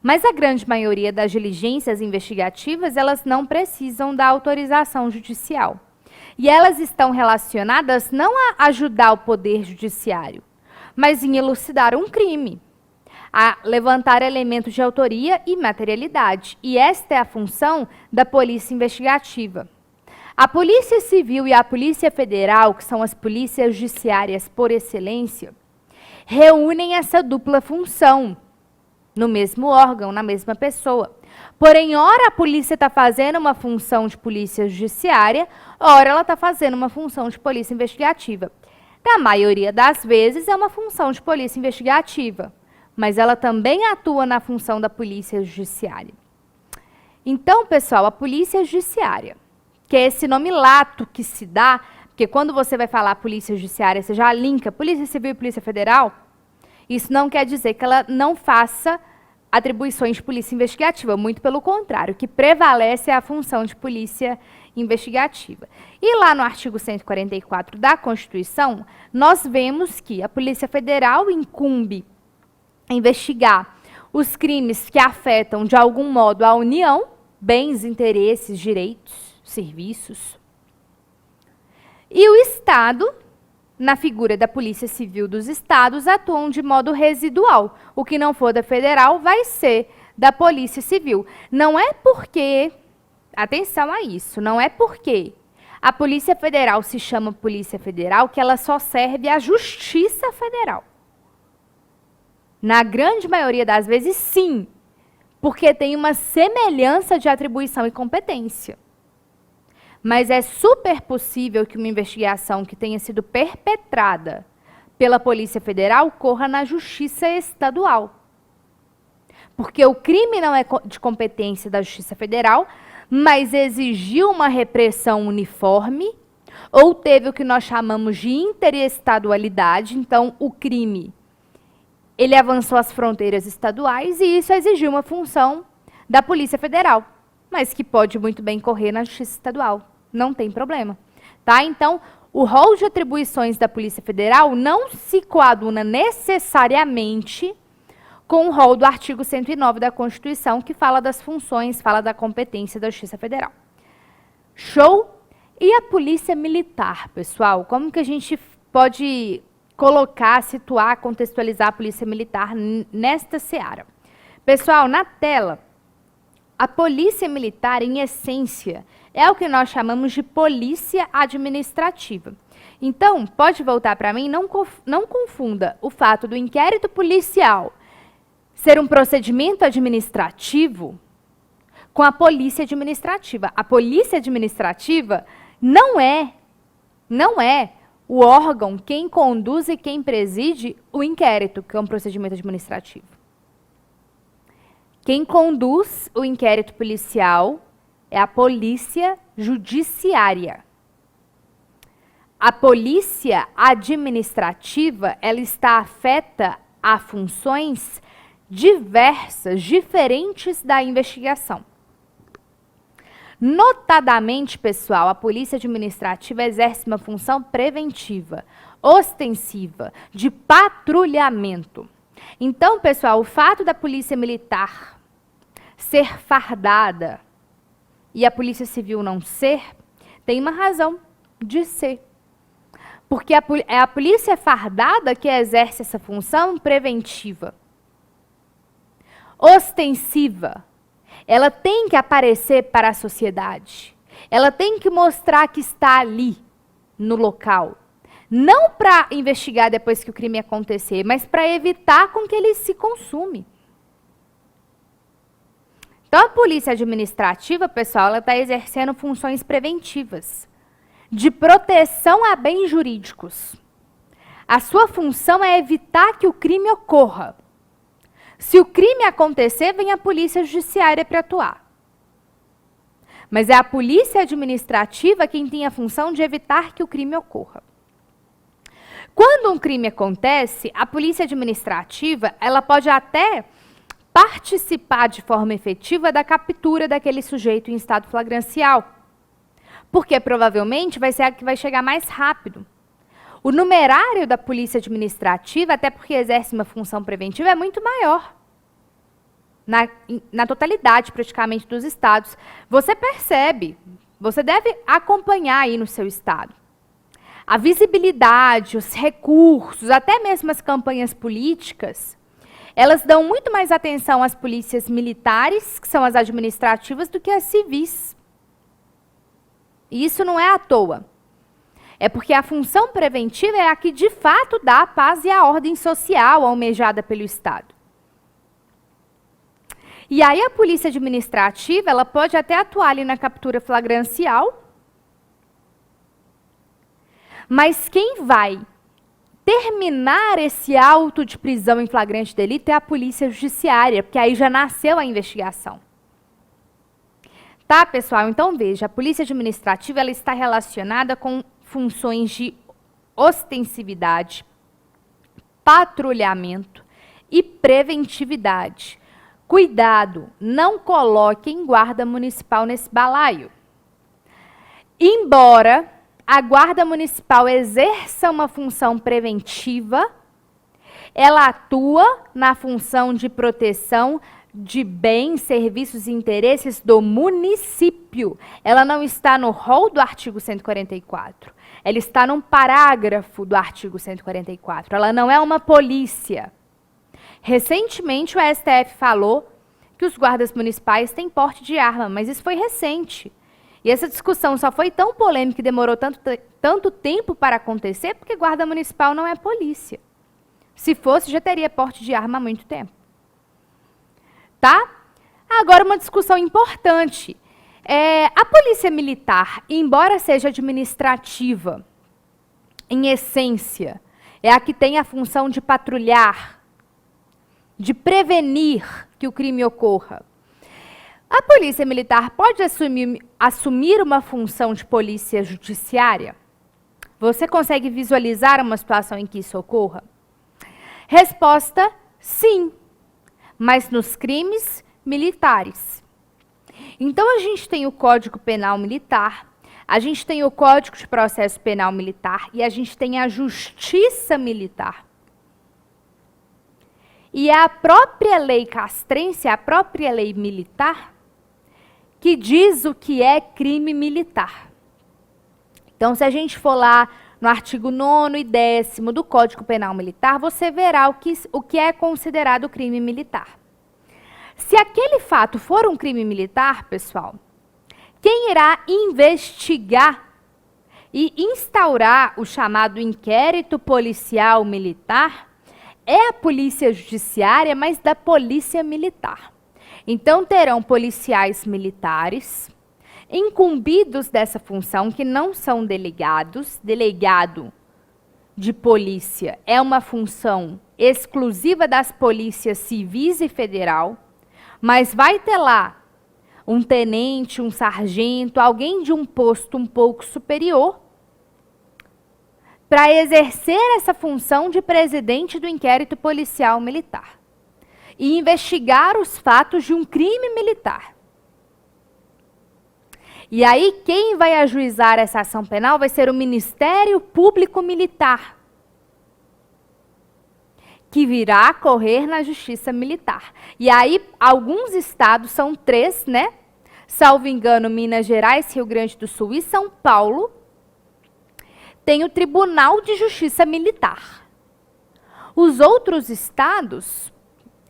Mas a grande maioria das diligências investigativas, elas não precisam da autorização judicial. E elas estão relacionadas não a ajudar o Poder Judiciário, mas em elucidar um crime, a levantar elementos de autoria e materialidade. E esta é a função da polícia investigativa. A Polícia Civil e a Polícia Federal, que são as polícias judiciárias por excelência, reúnem essa dupla função no mesmo órgão, na mesma pessoa. Porém, ora a polícia está fazendo uma função de polícia judiciária, ora ela está fazendo uma função de polícia investigativa. Na maioria das vezes é uma função de polícia investigativa, mas ela também atua na função da polícia judiciária. Então, pessoal, a polícia judiciária que é esse nome lato que se dá, porque quando você vai falar polícia judiciária, você já linka Polícia Civil e Polícia Federal, isso não quer dizer que ela não faça atribuições de polícia investigativa, muito pelo contrário, o que prevalece é a função de polícia investigativa. E lá no artigo 144 da Constituição, nós vemos que a Polícia Federal incumbe investigar os crimes que afetam de algum modo a União, bens, interesses, direitos, serviços. E o Estado, na figura da Polícia Civil dos Estados, atuam de modo residual. O que não for da federal vai ser da Polícia Civil. Não é porque, atenção a isso, não é porque a Polícia Federal se chama Polícia Federal que ela só serve à Justiça Federal. Na grande maioria das vezes, sim, porque tem uma semelhança de atribuição e competência. Mas é super possível que uma investigação que tenha sido perpetrada pela Polícia Federal corra na Justiça Estadual. Porque o crime não é de competência da Justiça Federal, mas exigiu uma repressão uniforme, ou teve o que nós chamamos de interestadualidade, então o crime ele avançou as fronteiras estaduais e isso exigiu uma função da Polícia Federal, mas que pode muito bem correr na Justiça Estadual. Não tem problema. Tá? Então, o rol de atribuições da Polícia Federal não se coaduna necessariamente com o rol do artigo 109 da Constituição, que fala das funções, fala da competência da Justiça Federal. Show? E a Polícia Militar, pessoal? Como que a gente pode colocar, situar, contextualizar a Polícia Militar nesta seara? Pessoal, na tela, a Polícia Militar, em essência, é o que nós chamamos de polícia administrativa. Então, pode voltar para mim, não confunda o fato do inquérito policial ser um procedimento administrativo com a polícia administrativa. A polícia administrativa não é o órgão quem conduz e quem preside o inquérito, que é um procedimento administrativo. Quem conduz o inquérito policial é a polícia judiciária. A polícia administrativa, ela está afeta a funções diversas, diferentes da investigação. Notadamente, pessoal, a polícia administrativa exerce uma função preventiva, ostensiva, de patrulhamento. Então, pessoal, o fato da polícia militar ser fardada e a polícia civil não ser, tem uma razão de ser. Porque é a polícia fardada que exerce essa função preventiva. Ostensiva. Ela tem que aparecer para a sociedade. Ela tem que mostrar que está ali, no local. Não para investigar depois que o crime acontecer, mas para evitar com que ele se consume. Então, a polícia administrativa, pessoal, ela está exercendo funções preventivas, de proteção a bens jurídicos. A sua função é evitar que o crime ocorra. Se o crime acontecer, vem a polícia judiciária para atuar. Mas é a polícia administrativa quem tem a função de evitar que o crime ocorra. Quando um crime acontece, a polícia administrativa, ela pode até participar de forma efetiva da captura daquele sujeito em estado flagrancial. Porque provavelmente vai ser a que vai chegar mais rápido. O numerário da polícia administrativa, até porque exerce uma função preventiva, é muito maior. Na totalidade, praticamente, dos estados. Você percebe, você deve acompanhar aí no seu estado. A visibilidade, os recursos, até mesmo as campanhas políticas, elas dão muito mais atenção às polícias militares, que são as administrativas, do que às civis. E isso não é à toa. É porque a função preventiva é a que, de fato, dá a paz e a ordem social almejada pelo Estado. E aí a polícia administrativa, ela pode até atuar ali na captura flagrancial, mas quem vai terminar esse auto de prisão em flagrante delito é a polícia judiciária, porque aí já nasceu a investigação. Tá, pessoal? Então, veja, a polícia administrativa ela está relacionada com funções de ostensividade, patrulhamento e preventividade. Cuidado, não coloquem guarda municipal nesse balaio. Embora a guarda municipal exerça uma função preventiva, ela atua na função de proteção de bens, serviços e interesses do município. Ela não está no rol do artigo 144. Ela está num parágrafo do artigo 144. Ela não é uma polícia. Recentemente, o STF falou que os guardas municipais têm porte de arma, mas isso foi recente. E essa discussão só foi tão polêmica e demorou tanto tempo para acontecer porque guarda municipal não é polícia. Se fosse, já teria porte de arma há muito tempo. Tá? Agora, uma discussão importante. A polícia militar, embora seja administrativa, em essência, é a que tem a função de patrulhar, de prevenir que o crime ocorra. A polícia militar pode assumir uma função de polícia judiciária? Você consegue visualizar uma situação em que isso ocorra? Resposta, sim, mas nos crimes militares. Então, a gente tem o Código Penal Militar, a gente tem o Código de Processo Penal Militar e a gente tem a Justiça Militar. E é a própria lei castrense, a própria lei militar, que diz o que é crime militar. Então, se a gente for lá no artigo 9º e 10º do Código Penal Militar, você verá o que é considerado crime militar. Se aquele fato for um crime militar, pessoal, quem irá investigar e instaurar o chamado inquérito policial militar é a polícia judiciária, mas da polícia militar. Então, terão policiais militares incumbidos dessa função, que não são delegados. Delegado de polícia é uma função exclusiva das polícias civis e federal, mas vai ter lá um tenente, um sargento, alguém de um posto um pouco superior, para exercer essa função de presidente do inquérito policial militar e investigar os fatos de um crime militar. E aí, quem vai ajuizar essa ação penal vai ser o Ministério Público Militar, que virá correr na Justiça Militar. E aí, alguns estados, são 3, né? Salvo engano, Minas Gerais, Rio Grande do Sul e São Paulo, tem o Tribunal de Justiça Militar. Os outros estados,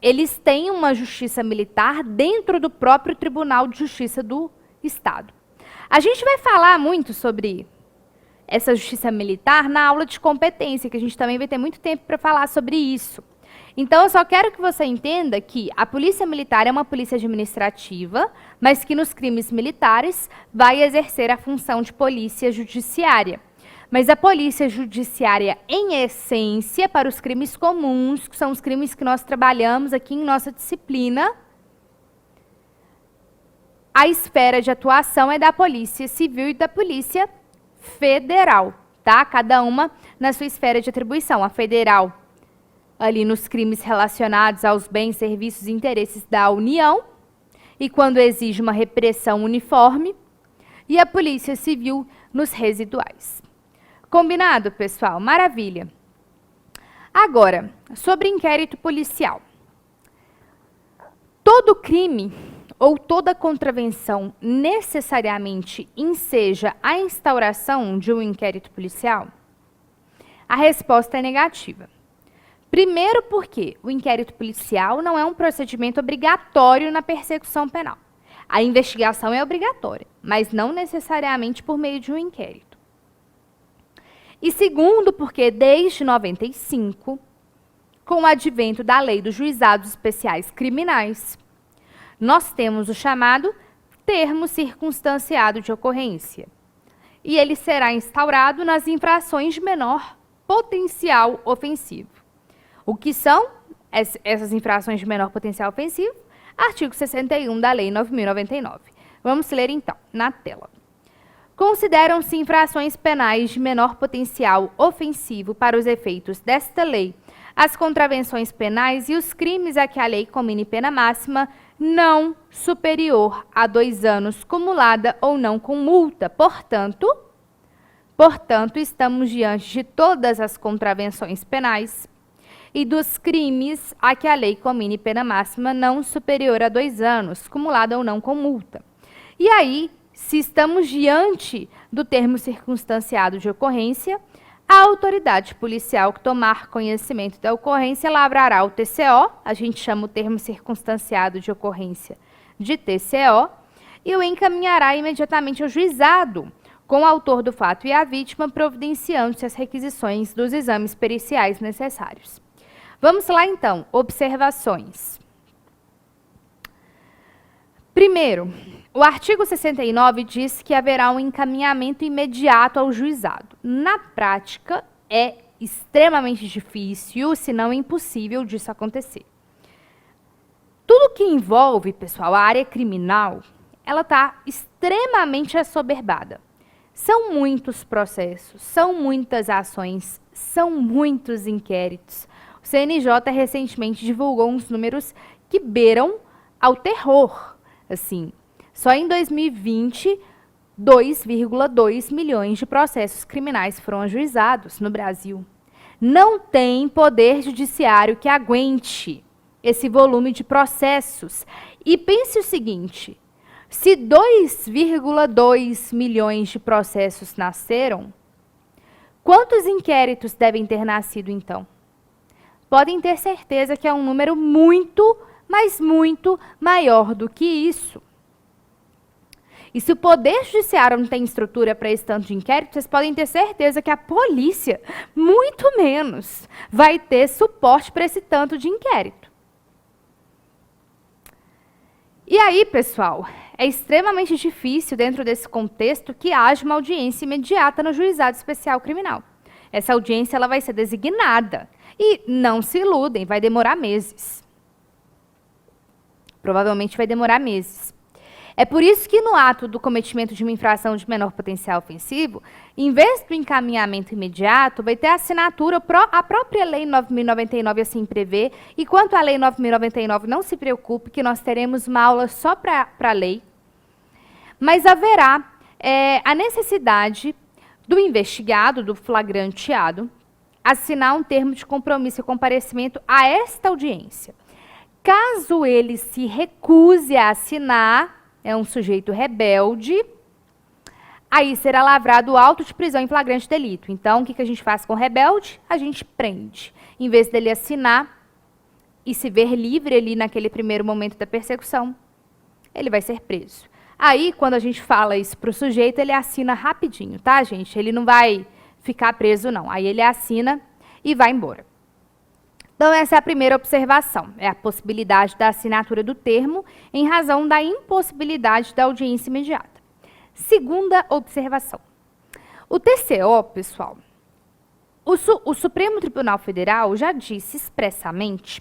eles têm uma justiça militar dentro do próprio Tribunal de Justiça do Estado. A gente vai falar muito sobre essa justiça militar na aula de competência, que a gente também vai ter muito tempo para falar sobre isso. Então, eu só quero que você entenda que a polícia militar é uma polícia administrativa, mas que nos crimes militares vai exercer a função de polícia judiciária. Mas a polícia judiciária, em essência, para os crimes comuns, que são os crimes que nós trabalhamos aqui em nossa disciplina, a esfera de atuação é da Polícia Civil e da Polícia Federal, tá? Cada uma na sua esfera de atribuição. A federal, ali nos crimes relacionados aos bens, serviços e interesses da União, e quando exige uma repressão uniforme, e a Polícia Civil nos residuais. Combinado, pessoal? Maravilha. Agora, sobre inquérito policial. Todo crime ou toda contravenção necessariamente enseja a instauração de um inquérito policial? A resposta é negativa. Primeiro porque o inquérito policial não é um procedimento obrigatório na persecução penal. A investigação é obrigatória, mas não necessariamente por meio de um inquérito. E segundo, porque desde 95, com o advento da Lei dos Juizados Especiais Criminais, nós temos o chamado termo circunstanciado de ocorrência. E ele será instaurado nas infrações de menor potencial ofensivo. O que são essas infrações de menor potencial ofensivo? Artigo 61 da Lei 9.099. Vamos ler então, na tela. Consideram-se infrações penais de menor potencial ofensivo para os efeitos desta lei as contravenções penais e os crimes a que a lei comine pena máxima não superior a 2 anos, cumulada ou não com multa. Portanto, estamos diante de todas as contravenções penais e dos crimes a que a lei comine pena máxima não superior a 2 anos, cumulada ou não com multa. E aí, se estamos diante do termo circunstanciado de ocorrência, a autoridade policial que tomar conhecimento da ocorrência lavrará o TCO, a gente chama o termo circunstanciado de ocorrência de TCO, e o encaminhará imediatamente ao juizado, com o autor do fato e a vítima, providenciando-se as requisições dos exames periciais necessários. Vamos lá então, observações. Primeiro, o artigo 69 diz que haverá um encaminhamento imediato ao juizado. Na prática, é extremamente difícil, se não impossível, disso acontecer. Tudo que envolve, pessoal, a área criminal, ela está extremamente assoberbada. São muitos processos, são muitas ações, são muitos inquéritos. O CNJ recentemente divulgou uns números que beiram ao terror. Assim, só em 2020, 2,2 milhões de processos criminais foram ajuizados no Brasil. Não tem poder judiciário que aguente esse volume de processos. E pense o seguinte, se 2,2 milhões de processos nasceram, quantos inquéritos devem ter nascido então? Podem ter certeza que é um número muito, mas muito maior do que isso. E se o Poder Judiciário não tem estrutura para esse tanto de inquérito, vocês podem ter certeza que a polícia, muito menos, vai ter suporte para esse tanto de inquérito. E aí, pessoal, é extremamente difícil, dentro desse contexto, que haja uma audiência imediata no Juizado Especial Criminal. Essa audiência ela vai ser designada. E não se iludem, vai demorar meses. Provavelmente vai demorar meses. É por isso que no ato do cometimento de uma infração de menor potencial ofensivo, em vez do encaminhamento imediato, vai ter a assinatura, a própria Lei 9.099 assim prevê, e quanto à Lei 9.099, não se preocupe que nós teremos uma aula só para a lei, mas haverá a necessidade do investigado, do flagranteado, assinar um termo de compromisso e comparecimento a esta audiência. Caso ele se recuse a assinar, é um sujeito rebelde, aí será lavrado auto de prisão em flagrante delito. Então, o que a gente faz com o rebelde? A gente prende. Em vez dele assinar e se ver livre ali naquele primeiro momento da persecução, ele vai ser preso. Aí, quando a gente fala isso para o sujeito, ele assina rapidinho, tá, gente? Ele não vai ficar preso, não. Aí ele assina e vai embora. Então, essa é a primeira observação, é a possibilidade da assinatura do termo em razão da impossibilidade da audiência imediata. Segunda observação. O TCO, pessoal, o Supremo Tribunal Federal já disse expressamente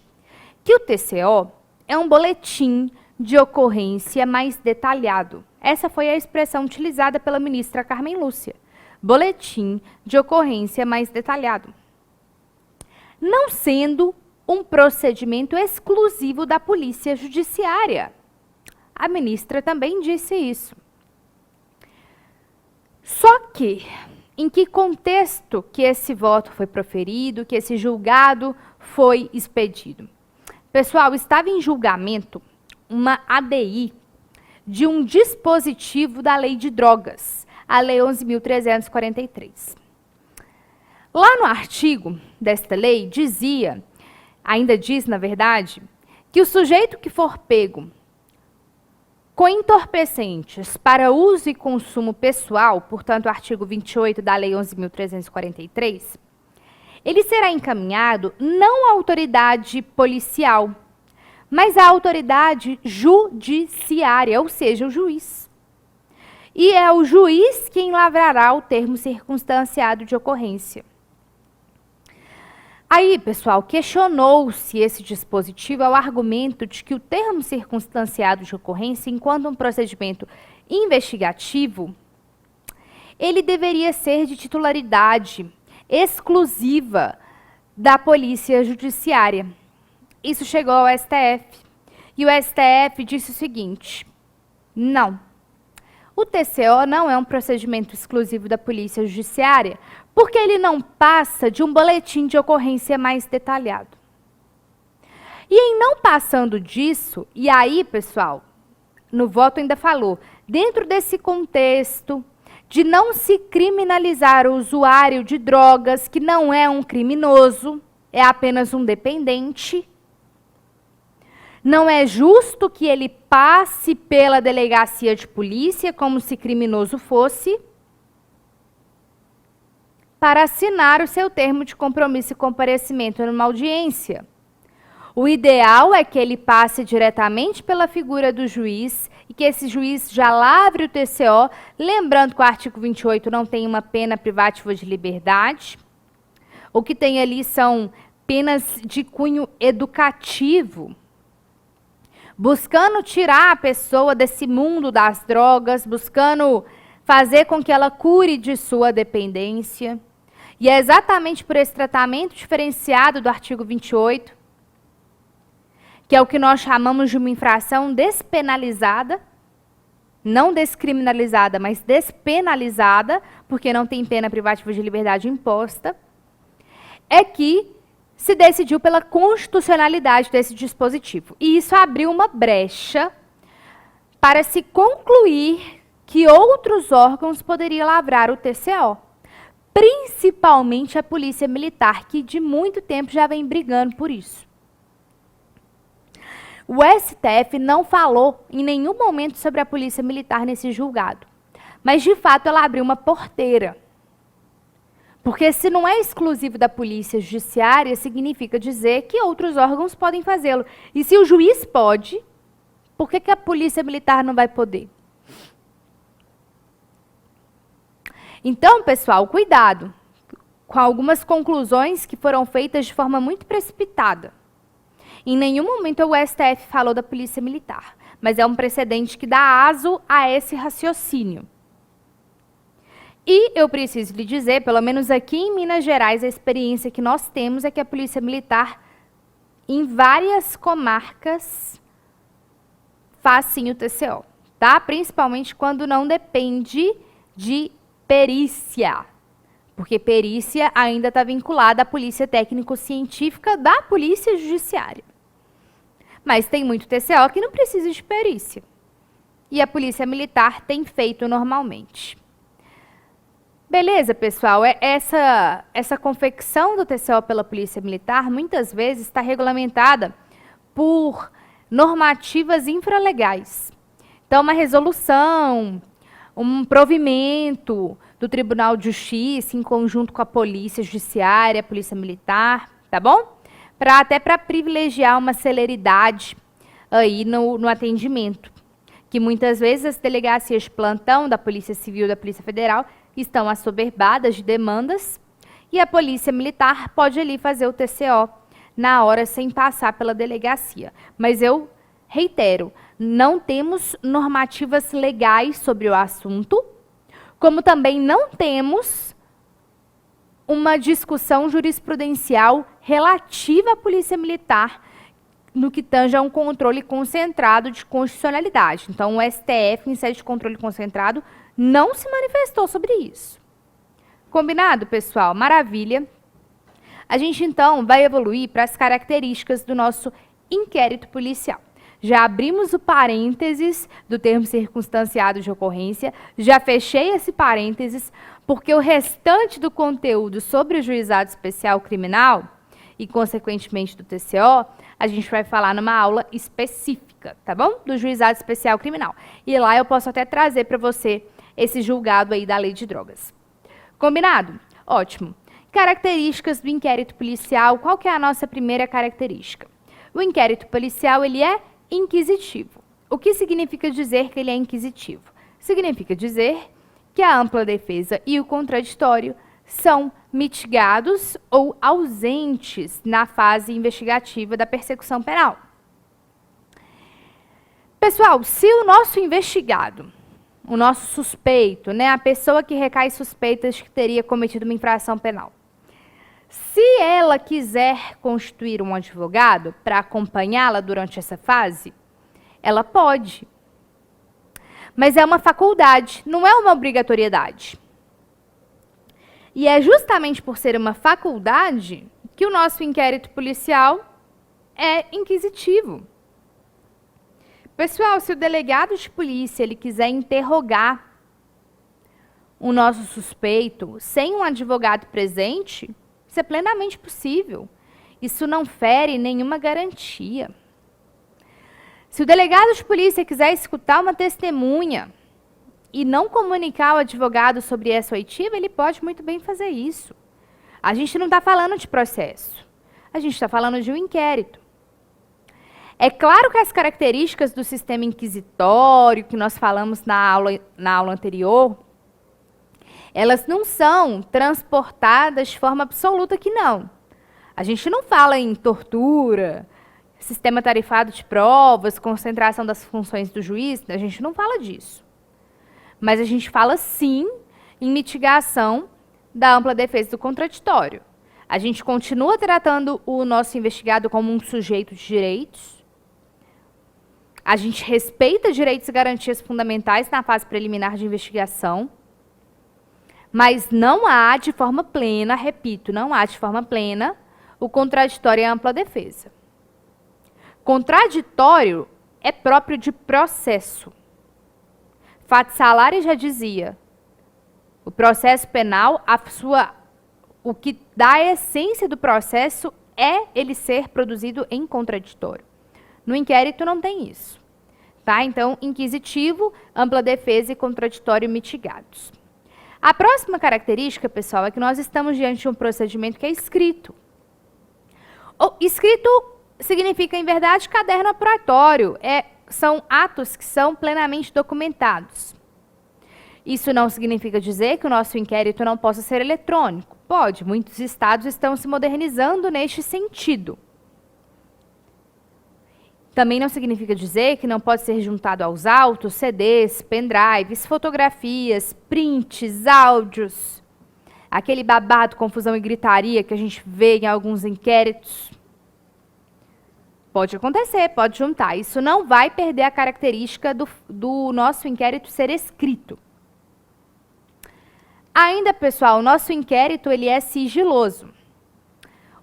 que o TCO é um boletim de ocorrência mais detalhado. Essa foi a expressão utilizada pela ministra Carmen Lúcia. Boletim de ocorrência mais detalhado. Não sendo um procedimento exclusivo da Polícia Judiciária. A ministra também disse isso. Só que, em que contexto que esse voto foi proferido, que esse julgado foi expedido? Pessoal, estava em julgamento uma ADI de um dispositivo da Lei de Drogas, a Lei 11.343. Lá no artigo desta lei dizia, ainda diz na verdade, que o sujeito que for pego com entorpecentes para uso e consumo pessoal, portanto, o artigo 28 da Lei 11.343, ele será encaminhado não à autoridade policial, mas à autoridade judiciária, ou seja, o juiz. E é o juiz quem lavrará o termo circunstanciado de ocorrência. Aí, pessoal, questionou-se esse dispositivo ao argumento de que o termo circunstanciado de ocorrência, enquanto um procedimento investigativo, ele deveria ser de titularidade exclusiva da Polícia Judiciária. Isso chegou ao STF. E o STF disse o seguinte: não. O TCO não é um procedimento exclusivo da Polícia Judiciária, porque ele não passa de um boletim de ocorrência mais detalhado. E em não passando disso, e aí, pessoal, no voto ainda falou, dentro desse contexto de não se criminalizar o usuário de drogas, que não é um criminoso, é apenas um dependente, não é justo que ele passe pela delegacia de polícia como se criminoso fosse, para assinar o seu termo de compromisso e comparecimento numa audiência. O ideal é que ele passe diretamente pela figura do juiz e que esse juiz já lavre o TCO, lembrando que o artigo 28 não tem uma pena privativa de liberdade. O que tem ali são penas de cunho educativo, buscando tirar a pessoa desse mundo das drogas, buscando fazer com que ela cure de sua dependência. E é exatamente por esse tratamento diferenciado do artigo 28, que é o que nós chamamos de uma infração despenalizada, não descriminalizada, mas despenalizada, porque não tem pena privativa de liberdade imposta, é que se decidiu pela constitucionalidade desse dispositivo. E isso abriu uma brecha para se concluir que outros órgãos poderiam lavrar o TCO, principalmente a Polícia Militar, que de muito tempo já vem brigando por isso. O STF não falou em nenhum momento sobre a Polícia Militar nesse julgado, mas de fato ela abriu uma porteira. Porque se não é exclusivo da Polícia Judiciária, significa dizer que outros órgãos podem fazê-lo. E se o juiz pode, por que a Polícia Militar não vai poder? Então, pessoal, cuidado com algumas conclusões que foram feitas de forma muito precipitada. Em nenhum momento o STF falou da Polícia Militar, mas é um precedente que dá aso a esse raciocínio. E eu preciso lhe dizer, pelo menos aqui em Minas Gerais, a experiência que nós temos é que a Polícia Militar, em várias comarcas, faz sim o TCO, tá? Principalmente quando não depende de perícia, porque perícia ainda está vinculada à polícia técnico-científica da Polícia Judiciária. Mas tem muito TCO que não precisa de perícia. E a Polícia Militar tem feito normalmente. Beleza, pessoal? Essa confecção do TCO pela Polícia Militar muitas vezes está regulamentada por normativas infralegais. Então, uma resolução, um provimento do Tribunal de Justiça em conjunto com a Polícia Judiciária, a Polícia Militar, tá bom? Até para privilegiar uma celeridade aí no atendimento, que muitas vezes as delegacias de plantão da Polícia Civil e da Polícia Federal estão assoberbadas de demandas e a Polícia Militar pode ali fazer o TCO na hora sem passar pela delegacia. Mas eu reitero, não temos normativas legais sobre o assunto, como também não temos uma discussão jurisprudencial relativa à Polícia Militar no que tange a um controle concentrado de constitucionalidade. Então, o STF, em sede de controle concentrado, não se manifestou sobre isso. Combinado, pessoal? Maravilha. A gente, então, vai evoluir para as características do nosso inquérito policial. Já abrimos o parênteses do termo circunstanciado de ocorrência, já fechei esse parênteses, porque o restante do conteúdo sobre o juizado especial criminal e, consequentemente, do TCO, a gente vai falar numa aula específica, tá bom? Do juizado especial criminal. E lá eu posso até trazer para você esse julgado aí da lei de drogas. Combinado? Ótimo. Características do inquérito policial. Qual que é a nossa primeira característica? O inquérito policial, ele é inquisitivo. O que significa dizer que ele é inquisitivo? Significa dizer que a ampla defesa e o contraditório são mitigados ou ausentes na fase investigativa da persecução penal. Pessoal, se o nosso investigado, o nosso suspeito, né, a pessoa que recai suspeitas de que teria cometido uma infração penal, se ela quiser constituir um advogado para acompanhá-la durante essa fase, ela pode. Mas é uma faculdade, não é uma obrigatoriedade. E é justamente por ser uma faculdade que o nosso inquérito policial é inquisitivo. Pessoal, se o delegado de polícia ele quiser interrogar o nosso suspeito sem um advogado presente, isso é plenamente possível. Isso não fere nenhuma garantia. Se o delegado de polícia quiser escutar uma testemunha e não comunicar ao advogado sobre essa oitiva, ele pode muito bem fazer isso. A gente não está falando de processo. A gente está falando de um inquérito. É claro que as características do sistema inquisitório, que nós falamos na aula anterior, elas não são transportadas de forma absoluta que não. A gente não fala em tortura, sistema tarifado de provas, concentração das funções do juiz, a gente não fala disso. Mas a gente fala, sim, em mitigação da ampla defesa do contraditório. A gente continua tratando o nosso investigado como um sujeito de direitos. A gente respeita direitos e garantias fundamentais na fase preliminar de investigação. Mas não há de forma plena, repito, não há de forma plena o contraditório e a ampla defesa. Contraditório é próprio de processo. Fati Salari já dizia, o processo penal, o que dá a essência do processo é ele ser produzido em contraditório. No inquérito não tem isso. Tá? Então, inquisitivo, ampla defesa e contraditório mitigados. A próxima característica, pessoal, é que nós estamos diante de um procedimento que é escrito. Escrito significa, em verdade, caderno apuratório. São atos que são plenamente documentados. Isso não significa dizer que o nosso inquérito não possa ser eletrônico. Pode, muitos estados estão se modernizando neste sentido. Também não significa dizer que não pode ser juntado aos autos, CDs, pendrives, fotografias, prints, áudios. Aquele babado, confusão e gritaria que a gente vê em alguns inquéritos. Pode acontecer, pode juntar. Isso não vai perder a característica do nosso inquérito ser escrito. Ainda, pessoal, o nosso inquérito ele é sigiloso.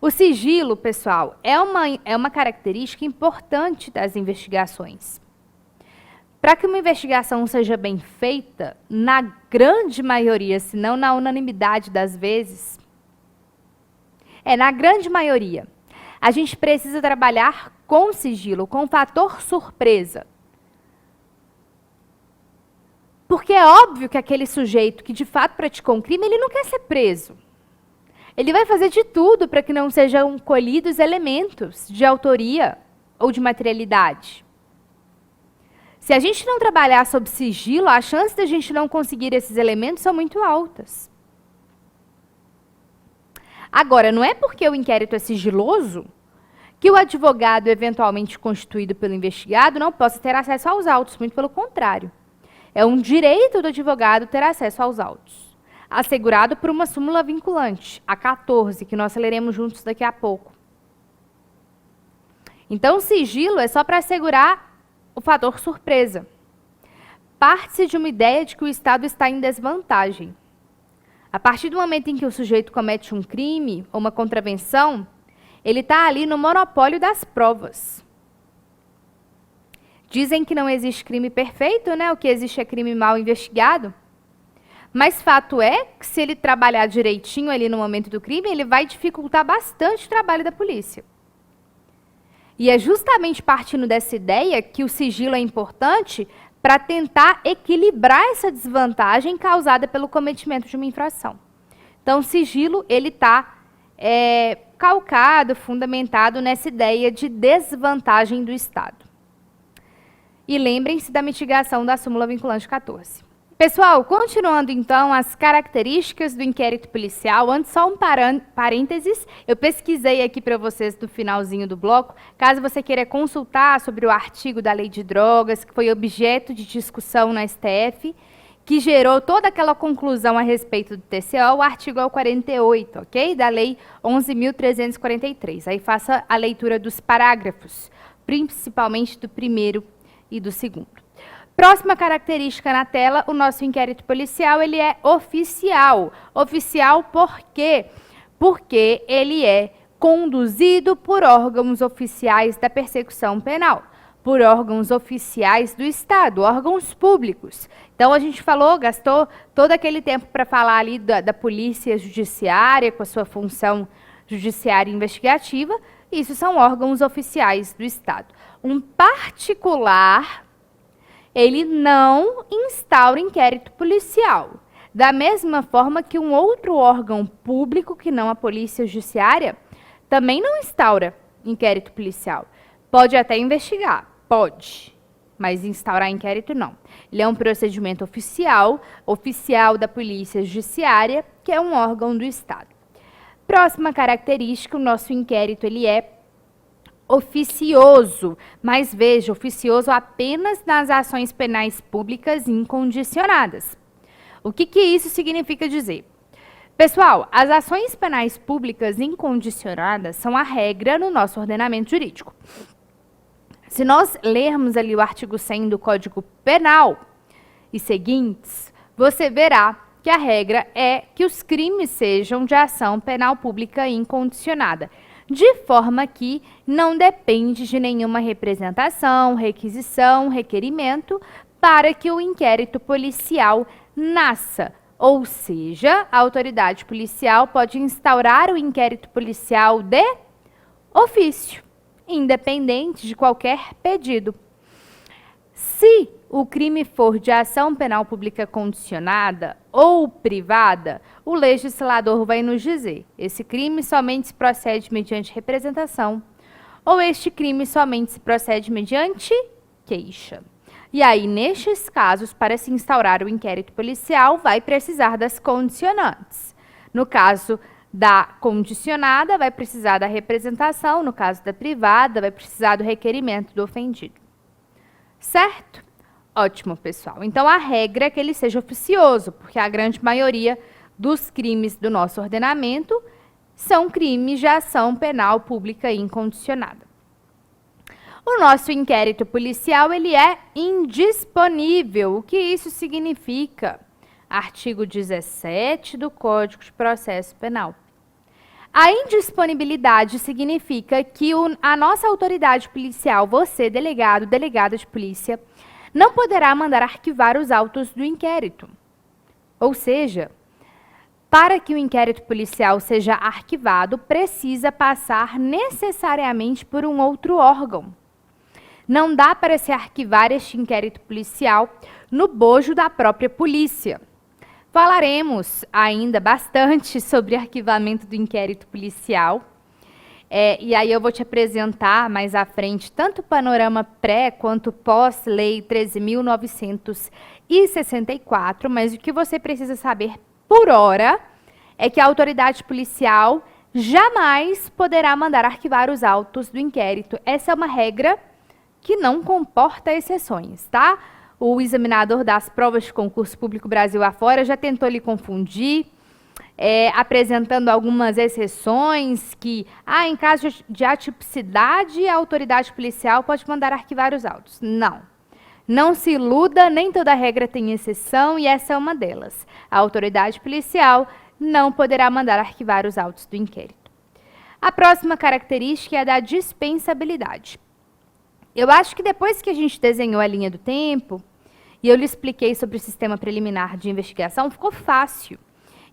O sigilo, pessoal, é uma característica importante das investigações. Para que uma investigação seja bem feita, na grande maioria, se não na unanimidade das vezes, na grande maioria, a gente precisa trabalhar com sigilo, com o fator surpresa. Porque é óbvio que aquele sujeito que de fato praticou um crime, ele não quer ser preso. Ele vai fazer de tudo para que não sejam colhidos elementos de autoria ou de materialidade. Se a gente não trabalhar sob sigilo, a chance de a gente não conseguir esses elementos são muito altas. Agora, não é porque o inquérito é sigiloso que o advogado eventualmente constituído pelo investigado não possa ter acesso aos autos, muito pelo contrário. É um direito do advogado ter acesso aos autos, assegurado por uma súmula vinculante, a 14, que nós leremos juntos daqui a pouco. Então, o sigilo é só para assegurar o fator surpresa. Parte-se de uma ideia de que o Estado está em desvantagem. A partir do momento em que o sujeito comete um crime ou uma contravenção, ele está ali no monopólio das provas. Dizem que não existe crime perfeito, né? O que existe é crime mal investigado. Mas fato é que se ele trabalhar direitinho ali no momento do crime, ele vai dificultar bastante o trabalho da polícia. E é justamente partindo dessa ideia que o sigilo é importante para tentar equilibrar essa desvantagem causada pelo cometimento de uma infração. Então, o sigilo ele está calcado, fundamentado nessa ideia de desvantagem do Estado. E lembrem-se da mitigação da súmula vinculante 14. Pessoal, continuando então as características do inquérito policial, antes só um parênteses, eu pesquisei aqui para vocês no finalzinho do bloco, caso você queira consultar sobre o artigo da Lei de Drogas, que foi objeto de discussão na STF, que gerou toda aquela conclusão a respeito do TCO, o artigo é o 48, ok? Da Lei 11.343. Aí faça a leitura dos parágrafos, principalmente do primeiro e do segundo. Próxima característica na tela, o nosso inquérito policial, ele é oficial. Oficial por quê? Porque ele é conduzido por órgãos oficiais da persecução penal, por órgãos oficiais do Estado, órgãos públicos. Então, a gente falou, gastou todo aquele tempo para falar ali da polícia judiciária, com a sua função judiciária investigativa. Isso são órgãos oficiais do Estado. Um particular, ele não instaura inquérito policial. Da mesma forma que um outro órgão público, que não a polícia judiciária, também não instaura inquérito policial. Pode até investigar, pode, mas instaurar inquérito não. Ele é um procedimento oficial, oficial da polícia judiciária, que é um órgão do Estado. Próxima característica, o nosso inquérito ele é oficioso, mas veja, oficioso apenas nas ações penais públicas incondicionadas. O que isso significa dizer? Pessoal, as ações penais públicas incondicionadas são a regra no nosso ordenamento jurídico. Se nós lermos ali o artigo 100 do Código Penal e seguintes, você verá que a regra é que os crimes sejam de ação penal pública incondicionada, de forma que não depende de nenhuma representação, requisição, requerimento para que o inquérito policial nasça. Ou seja, a autoridade policial pode instaurar o inquérito policial de ofício, independente de qualquer pedido. Se o crime for de ação penal pública condicionada ou privada, o legislador vai nos dizer: esse crime somente se procede mediante representação, ou este crime somente se procede mediante queixa. E aí, nestes casos, para se instaurar o inquérito policial, vai precisar das condicionantes. No caso da condicionada, vai precisar da representação, no caso da privada, vai precisar do requerimento do ofendido. Certo? Ótimo, pessoal. Então, a regra é que ele seja oficioso, porque a grande maioria dos crimes do nosso ordenamento são crimes de ação penal pública incondicionada. O nosso inquérito policial, ele é indisponível. O que isso significa? Artigo 17 do Código de Processo Penal. A indisponibilidade significa que a nossa autoridade policial, você, delegado, delegada de polícia, não poderá mandar arquivar os autos do inquérito. Ou seja, para que o inquérito policial seja arquivado, precisa passar necessariamente por um outro órgão. Não dá para se arquivar este inquérito policial no bojo da própria polícia. Falaremos ainda bastante sobre arquivamento do inquérito policial. E aí eu vou te apresentar mais à frente tanto o panorama pré quanto pós-lei 13.964, mas o que você precisa saber por hora é que a autoridade policial jamais poderá mandar arquivar os autos do inquérito. Essa é uma regra que não comporta exceções, tá? O examinador das provas de concurso público Brasil afora já tentou lhe confundir, apresentando algumas exceções que, em caso de atipicidade, a autoridade policial pode mandar arquivar os autos. Não. Não se iluda, nem toda regra tem exceção, e essa é uma delas. A autoridade policial não poderá mandar arquivar os autos do inquérito. A próxima característica é a da dispensabilidade. Eu acho que depois que a gente desenhou a linha do tempo, e eu lhe expliquei sobre o sistema preliminar de investigação, ficou fácil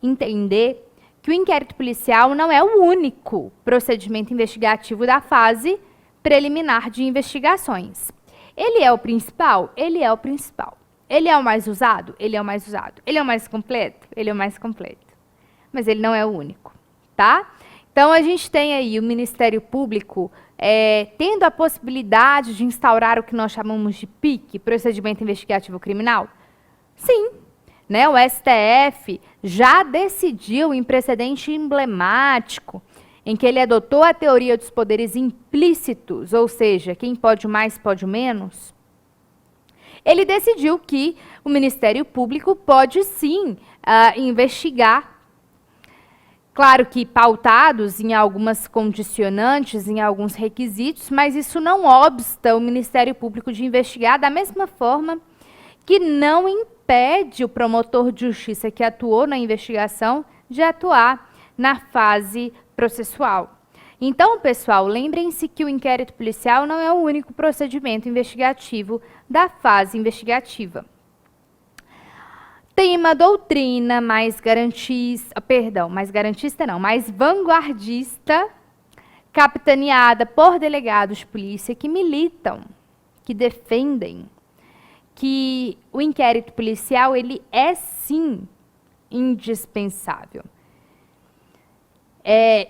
entender que o inquérito policial não é o único procedimento investigativo da fase preliminar de investigações. Ele é o principal? Ele é o principal. Ele é o mais usado? Ele é o mais usado. Ele é o mais completo? Ele é o mais completo. Mas ele não é o único, tá? Então, a gente tem aí o Ministério Público tendo a possibilidade de instaurar o que nós chamamos de PIC, Procedimento Investigativo Criminal? Sim, né, o STF já decidiu em precedente emblemático, em que ele adotou a teoria dos poderes implícitos, ou seja, quem pode mais, pode menos, ele decidiu que o Ministério Público pode sim investigar, claro que pautados em algumas condicionantes, em alguns requisitos, mas isso não obsta o Ministério Público de investigar da mesma forma que não impede o promotor de justiça que atuou na investigação de atuar na fase processual. Então, pessoal, lembrem-se que o inquérito policial não é o único procedimento investigativo da fase investigativa. Tem uma doutrina mais mais vanguardista, capitaneada por delegados de polícia que militam, que defendem que o inquérito policial ele é sim indispensável.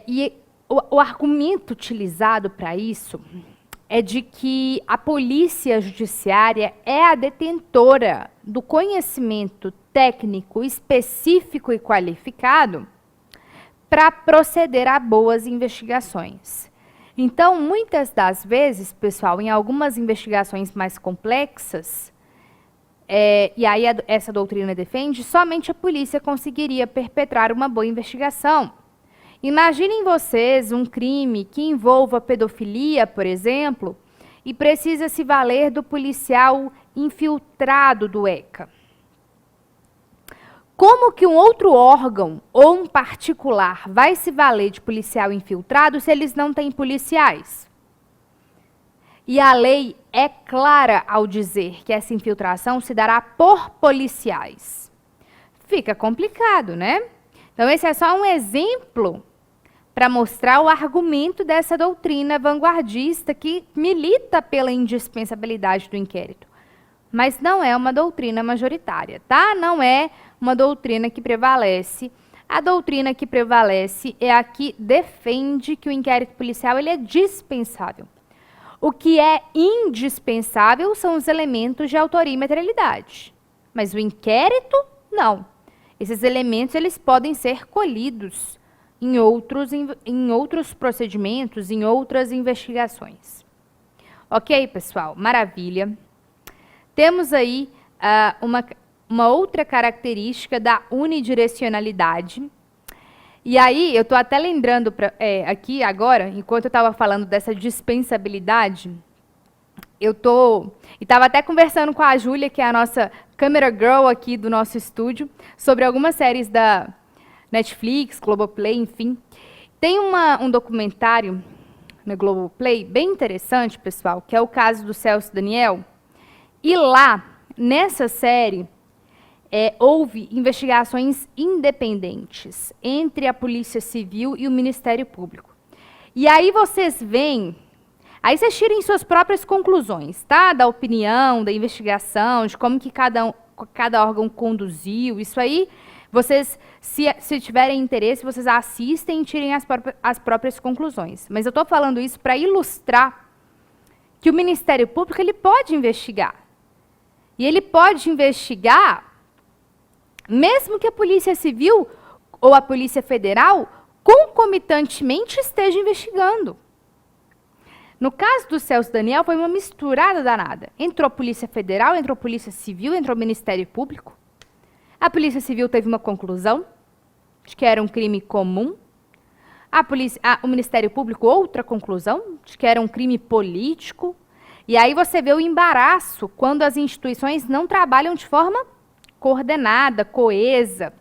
E o argumento utilizado para isso é de que a polícia judiciária é a detentora do conhecimento técnico específico e qualificado para proceder a boas investigações. Então, muitas das vezes, pessoal, em algumas investigações mais complexas, e aí essa doutrina defende, somente a polícia conseguiria perpetrar uma boa investigação. Imaginem vocês um crime que envolva pedofilia, por exemplo, e precisa se valer do policial infiltrado do ECA. Como que um outro órgão ou um particular vai se valer de policial infiltrado se eles não têm policiais? E a lei é clara ao dizer que essa infiltração se dará por policiais. Fica complicado, né? Então, esse é só um exemplo para mostrar o argumento dessa doutrina vanguardista que milita pela indispensabilidade do inquérito. Mas não é uma doutrina majoritária, tá? Não é uma doutrina que prevalece. A doutrina que prevalece é a que defende que o inquérito policial ele é dispensável. O que é indispensável são os elementos de autoria e materialidade. Mas o inquérito, não. Esses elementos eles podem ser colhidos em outros procedimentos, em outras investigações. Ok, pessoal? Maravilha. Temos aí uma outra característica da unidirecionalidade. E aí, eu estou até lembrando aqui agora, enquanto eu estava falando dessa dispensabilidade, eu estava até conversando com a Júlia, que é a nossa camera girl aqui do nosso estúdio, sobre algumas séries da Netflix, Globoplay, enfim. Tem um documentário no Globoplay bem interessante, pessoal, que é o caso do Celso Daniel. E lá, nessa série, houve investigações independentes entre a Polícia Civil e o Ministério Público. E aí vocês veem, aí vocês tirem suas próprias conclusões, tá? Da opinião, da investigação, de como que cada órgão conduziu, isso aí, vocês, se tiverem interesse, vocês assistem e tirem as próprias conclusões. Mas eu estou falando isso para ilustrar que o Ministério Público ele pode investigar. E ele pode investigar mesmo que a Polícia Civil ou a Polícia Federal concomitantemente esteja investigando. No caso do Celso Daniel, foi uma misturada danada. Entrou a Polícia Federal, entrou a Polícia Civil, entrou o Ministério Público. A Polícia Civil teve uma conclusão de que era um crime comum. O Ministério Público, outra conclusão, de que era um crime político. E aí você vê o embaraço quando as instituições não trabalham de forma coordenada, coesa,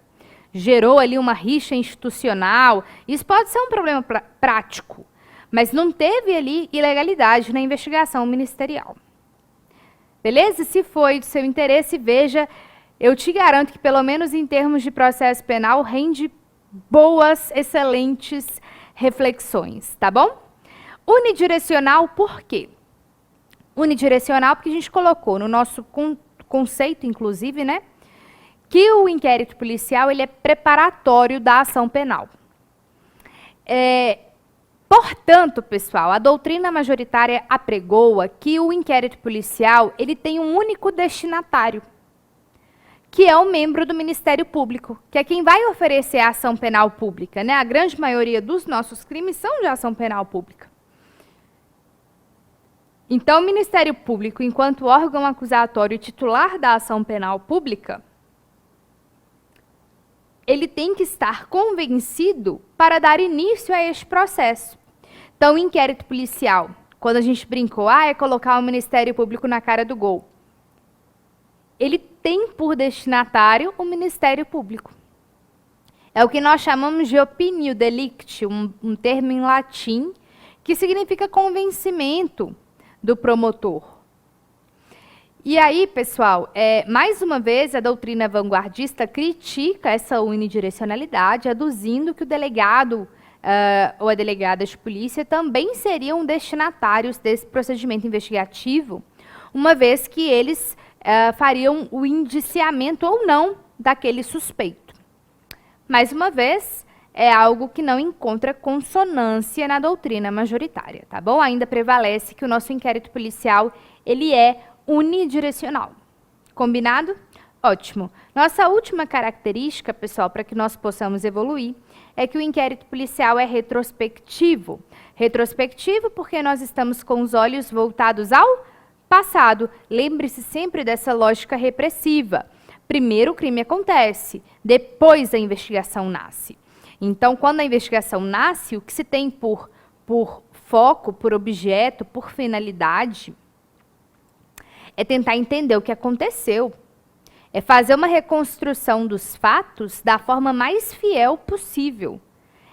gerou ali uma rixa institucional. Isso pode ser um problema prático, mas não teve ali ilegalidade na investigação ministerial. Beleza? Se foi de seu interesse, veja, eu te garanto que pelo menos em termos de processo penal rende boas, excelentes reflexões, tá bom? Unidirecional por quê? Unidirecional porque a gente colocou no nosso conceito, inclusive, né, que o inquérito policial ele é preparatório da ação penal. Portanto, pessoal, a doutrina majoritária apregoa que o inquérito policial ele tem um único destinatário, que é o membro do Ministério Público, que é quem vai oferecer a ação penal pública, né? A grande maioria dos nossos crimes são de ação penal pública. Então, o Ministério Público, enquanto órgão acusatório titular da ação penal pública, ele tem que estar convencido para dar início a este processo. Então, o inquérito policial, quando a gente brincou, é colocar o Ministério Público na cara do gol. Ele tem por destinatário o Ministério Público. É o que nós chamamos de opinio delicti, um termo em latim, que significa convencimento do promotor. E aí, pessoal, mais uma vez, a doutrina vanguardista critica essa unidirecionalidade, aduzindo que o delegado ou a delegada de polícia também seriam destinatários desse procedimento investigativo, uma vez que eles fariam o indiciamento ou não daquele suspeito. Mais uma vez, é algo que não encontra consonância na doutrina majoritária, tá bom? Ainda prevalece que o nosso inquérito policial, ele é unidirecional. Combinado? Ótimo. Nossa última característica, pessoal, para que nós possamos evoluir, é que o inquérito policial é retrospectivo. Retrospectivo porque nós estamos com os olhos voltados ao passado. Lembre-se sempre dessa lógica repressiva. Primeiro o crime acontece, depois a investigação nasce. Então, quando a investigação nasce, o que se tem por foco, por objeto, por finalidade, é tentar entender o que aconteceu. É fazer uma reconstrução dos fatos da forma mais fiel possível.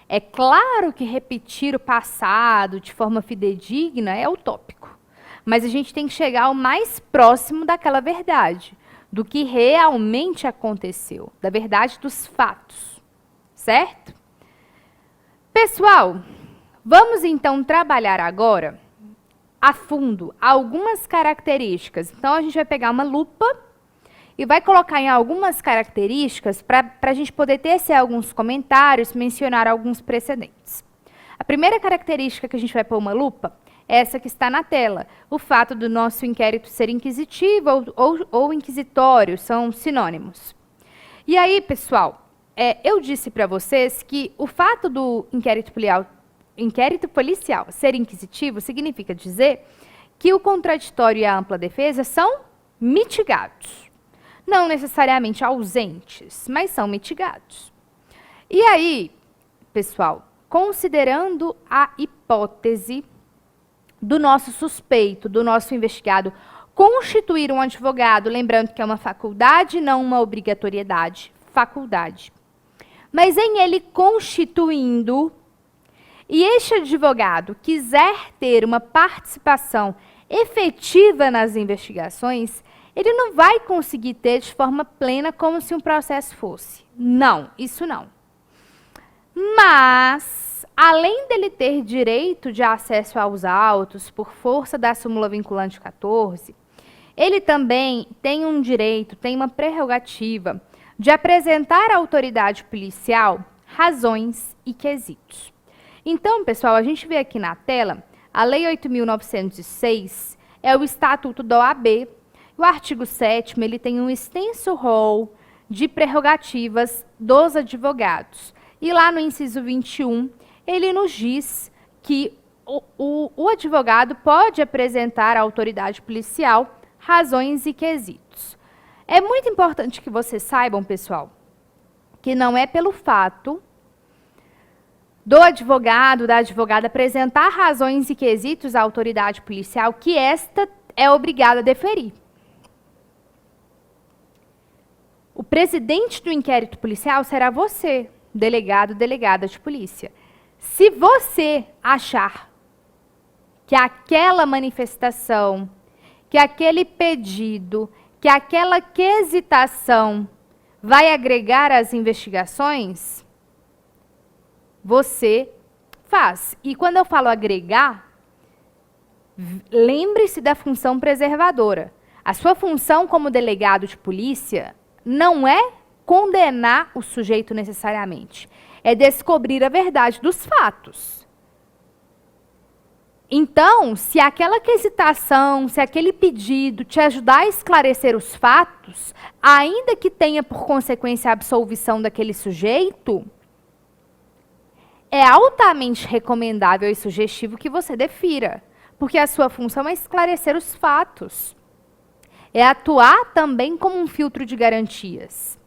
É claro que repetir o passado de forma fidedigna é utópico. Mas a gente tem que chegar ao mais próximo daquela verdade, do que realmente aconteceu, da verdade dos fatos, certo? Pessoal, vamos então trabalhar agora a fundo algumas características. Então, a gente vai pegar uma lupa e vai colocar em algumas características para a gente poder tecer alguns comentários, mencionar alguns precedentes. A primeira característica que a gente vai pôr uma lupa essa que está na tela. O fato do nosso inquérito ser inquisitivo ou inquisitório são sinônimos. E aí, pessoal, eu disse para vocês que o fato do inquérito policial ser inquisitivo significa dizer que o contraditório e a ampla defesa são mitigados. Não necessariamente ausentes, mas são mitigados. E aí, pessoal, considerando a hipótese do nosso suspeito, do nosso investigado, constituir um advogado, lembrando que é uma faculdade, não uma obrigatoriedade, faculdade. Mas em ele constituindo, e este advogado quiser ter uma participação efetiva nas investigações, ele não vai conseguir ter de forma plena como se um processo fosse. Não, isso não. Mas, além dele ter direito de acesso aos autos por força da súmula vinculante 14, ele também tem um direito, tem uma prerrogativa de apresentar à autoridade policial razões e quesitos. Então, pessoal, a gente vê aqui na tela, a Lei 8.906 é o Estatuto da OAB. O artigo 7º, ele tem um extenso rol de prerrogativas dos advogados. E lá no inciso 21, ele nos diz que o advogado pode apresentar à autoridade policial razões e quesitos. É muito importante que vocês saibam, pessoal, que não é pelo fato do advogado, da advogada apresentar razões e quesitos à autoridade policial que esta é obrigada a deferir. O presidente do inquérito policial será você, delegado, delegada de polícia. Se você achar que aquela manifestação, que aquele pedido, que aquela quesitação vai agregar às investigações, você faz. E quando eu falo agregar, lembre-se da função preservadora. A sua função como delegado de polícia não é condenar o sujeito necessariamente, é descobrir a verdade dos fatos. Então, se aquela quesitação, se aquele pedido te ajudar a esclarecer os fatos, ainda que tenha por consequência a absolvição daquele sujeito, é altamente recomendável e sugestivo que você defira, porque a sua função é esclarecer os fatos. É atuar também como um filtro de garantias.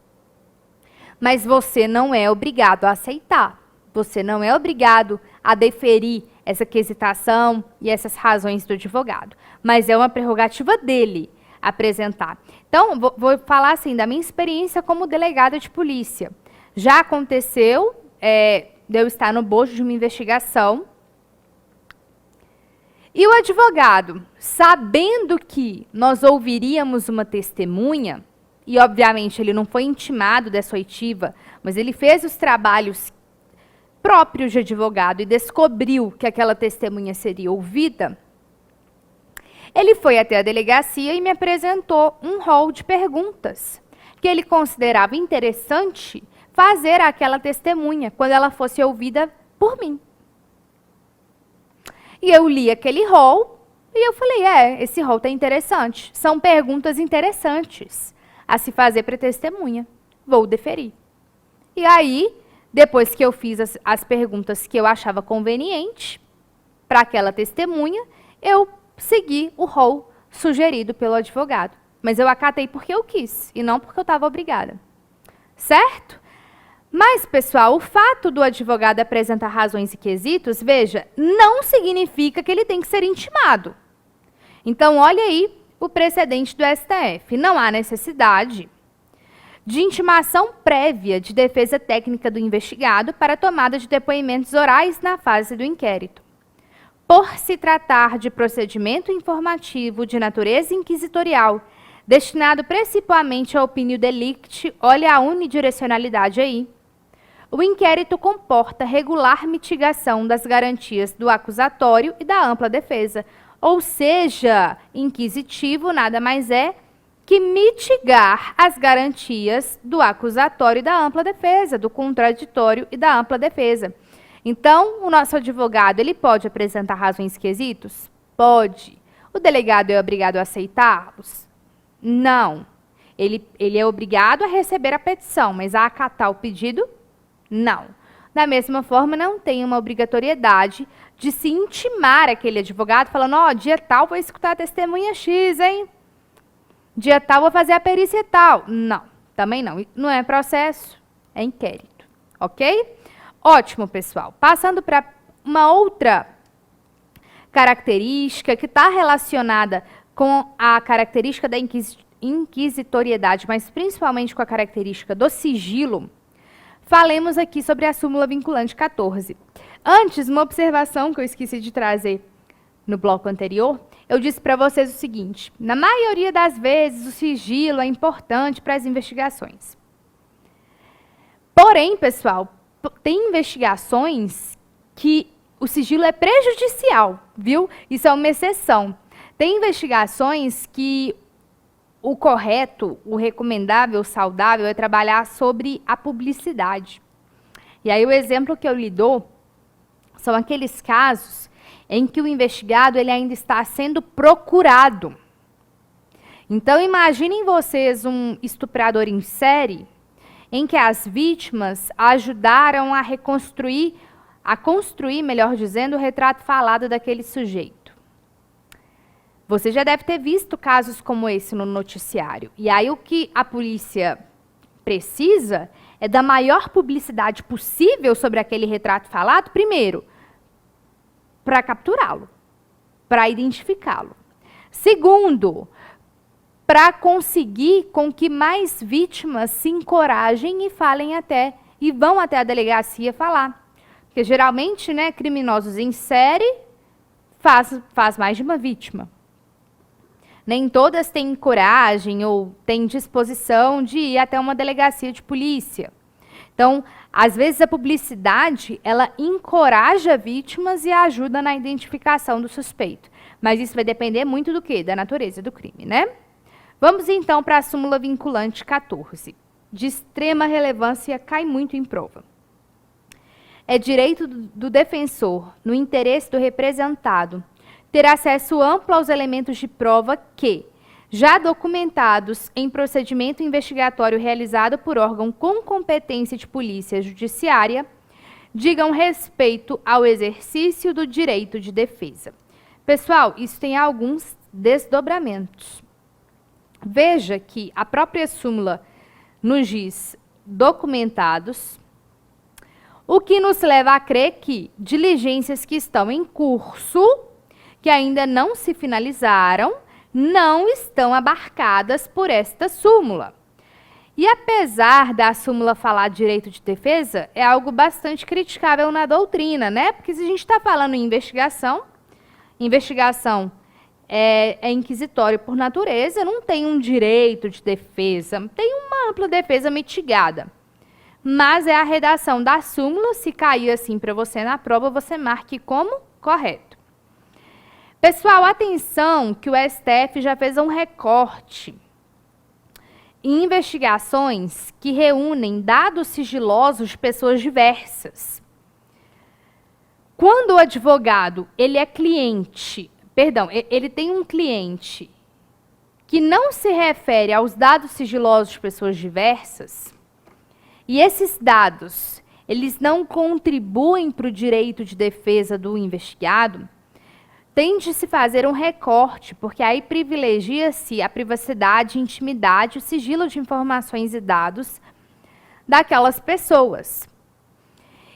Mas você não é obrigado a aceitar. Você não é obrigado a deferir essa quesitação e essas razões do advogado. Mas é uma prerrogativa dele apresentar. Então, vou falar assim, da minha experiência como delegada de polícia. Já aconteceu de eu estar no bojo de uma investigação e o advogado, sabendo que nós ouviríamos uma testemunha, e obviamente ele não foi intimado dessa oitiva, mas ele fez os trabalhos próprios de advogado e descobriu que aquela testemunha seria ouvida, ele foi até a delegacia e me apresentou um rol de perguntas que ele considerava interessante fazer àquela testemunha quando ela fosse ouvida por mim. E eu li aquele rol e eu falei, esse rol está interessante. São perguntas interessantes a se fazer para a testemunha. Vou deferir. E aí, depois que eu fiz as perguntas que eu achava conveniente para aquela testemunha, eu segui o rol sugerido pelo advogado. Mas eu acatei porque eu quis e não porque eu estava obrigada. Certo? Mas, pessoal, o fato do advogado apresentar razões e quesitos, veja, não significa que ele tem que ser intimado. Então, olha aí o precedente do STF. Não há necessidade de intimação prévia de defesa técnica do investigado para tomada de depoimentos orais na fase do inquérito. Por se tratar de procedimento informativo de natureza inquisitorial, destinado principalmente ao opinio delicti, olha a unidirecionalidade aí, o inquérito comporta regular mitigação das garantias do acusatório e da ampla defesa. Ou seja, inquisitivo nada mais é que mitigar as garantias do acusatório e da ampla defesa, do contraditório e da ampla defesa. Então, o nosso advogado, ele pode apresentar razões e quesitos? Pode. O delegado é obrigado a aceitá-los? Não. Ele é obrigado a receber a petição, mas a acatar o pedido? Não. Da mesma forma, não tem uma obrigatoriedade de se intimar aquele advogado falando, dia tal vou escutar a testemunha X, hein? Dia tal vou fazer a perícia tal. Não, também não. Não é processo, é inquérito. Ok? Ótimo, pessoal. Passando para uma outra característica que está relacionada com a característica da inquisitoriedade, mas principalmente com a característica do sigilo, falemos aqui sobre a súmula vinculante 14. Antes, uma observação que eu esqueci de trazer no bloco anterior, eu disse para vocês o seguinte, na maioria das vezes o sigilo é importante para as investigações. Porém, pessoal, tem investigações que o sigilo é prejudicial, viu? Isso é uma exceção. Tem investigações que o correto, o recomendável, o saudável é trabalhar sobre a publicidade. E aí o exemplo que eu lhe dou são aqueles casos em que o investigado ele ainda está sendo procurado. Então imaginem vocês um estuprador em série em que as vítimas ajudaram a construir, melhor dizendo, o retrato falado daquele sujeito. Você já deve ter visto casos como esse no noticiário. E aí o que a polícia precisa é da maior publicidade possível sobre aquele retrato falado, primeiro, para capturá-lo, para identificá-lo. Segundo, para conseguir com que mais vítimas se encorajem e falem e vão até a delegacia falar. Porque geralmente, né, criminosos em série faz mais de uma vítima. Nem todas têm coragem ou têm disposição de ir até uma delegacia de polícia. Então, às vezes a publicidade, ela encoraja vítimas e ajuda na identificação do suspeito. Mas isso vai depender muito do quê? Da natureza do crime, né? Vamos então para a súmula vinculante 14. De extrema relevância, cai muito em prova. é direito do defensor, no interesse do representado, ter acesso amplo aos elementos de prova que, já documentados em procedimento investigatório realizado por órgão com competência de polícia judiciária, digam respeito ao exercício do direito de defesa. Pessoal, isso tem alguns desdobramentos. Veja que a própria súmula nos diz documentados, o que nos leva a crer que diligências que estão em curso, que ainda não se finalizaram, não estão abarcadas por esta súmula. E apesar da súmula falar de direito de defesa, é algo bastante criticável na doutrina, né? Porque se a gente está falando em investigação é inquisitório por natureza, não tem um direito de defesa, tem uma ampla defesa mitigada. Mas é a redação da súmula, se cair assim para você na prova, você marque como correto. Pessoal, atenção que o STF já fez um recorte em investigações que reúnem dados sigilosos de pessoas diversas. Quando o advogado ele tem um cliente que não se refere aos dados sigilosos de pessoas diversas, e esses dados eles não contribuem para o direito de defesa do investigado, tem de se fazer um recorte, porque aí privilegia-se a privacidade, intimidade, o sigilo de informações e dados daquelas pessoas.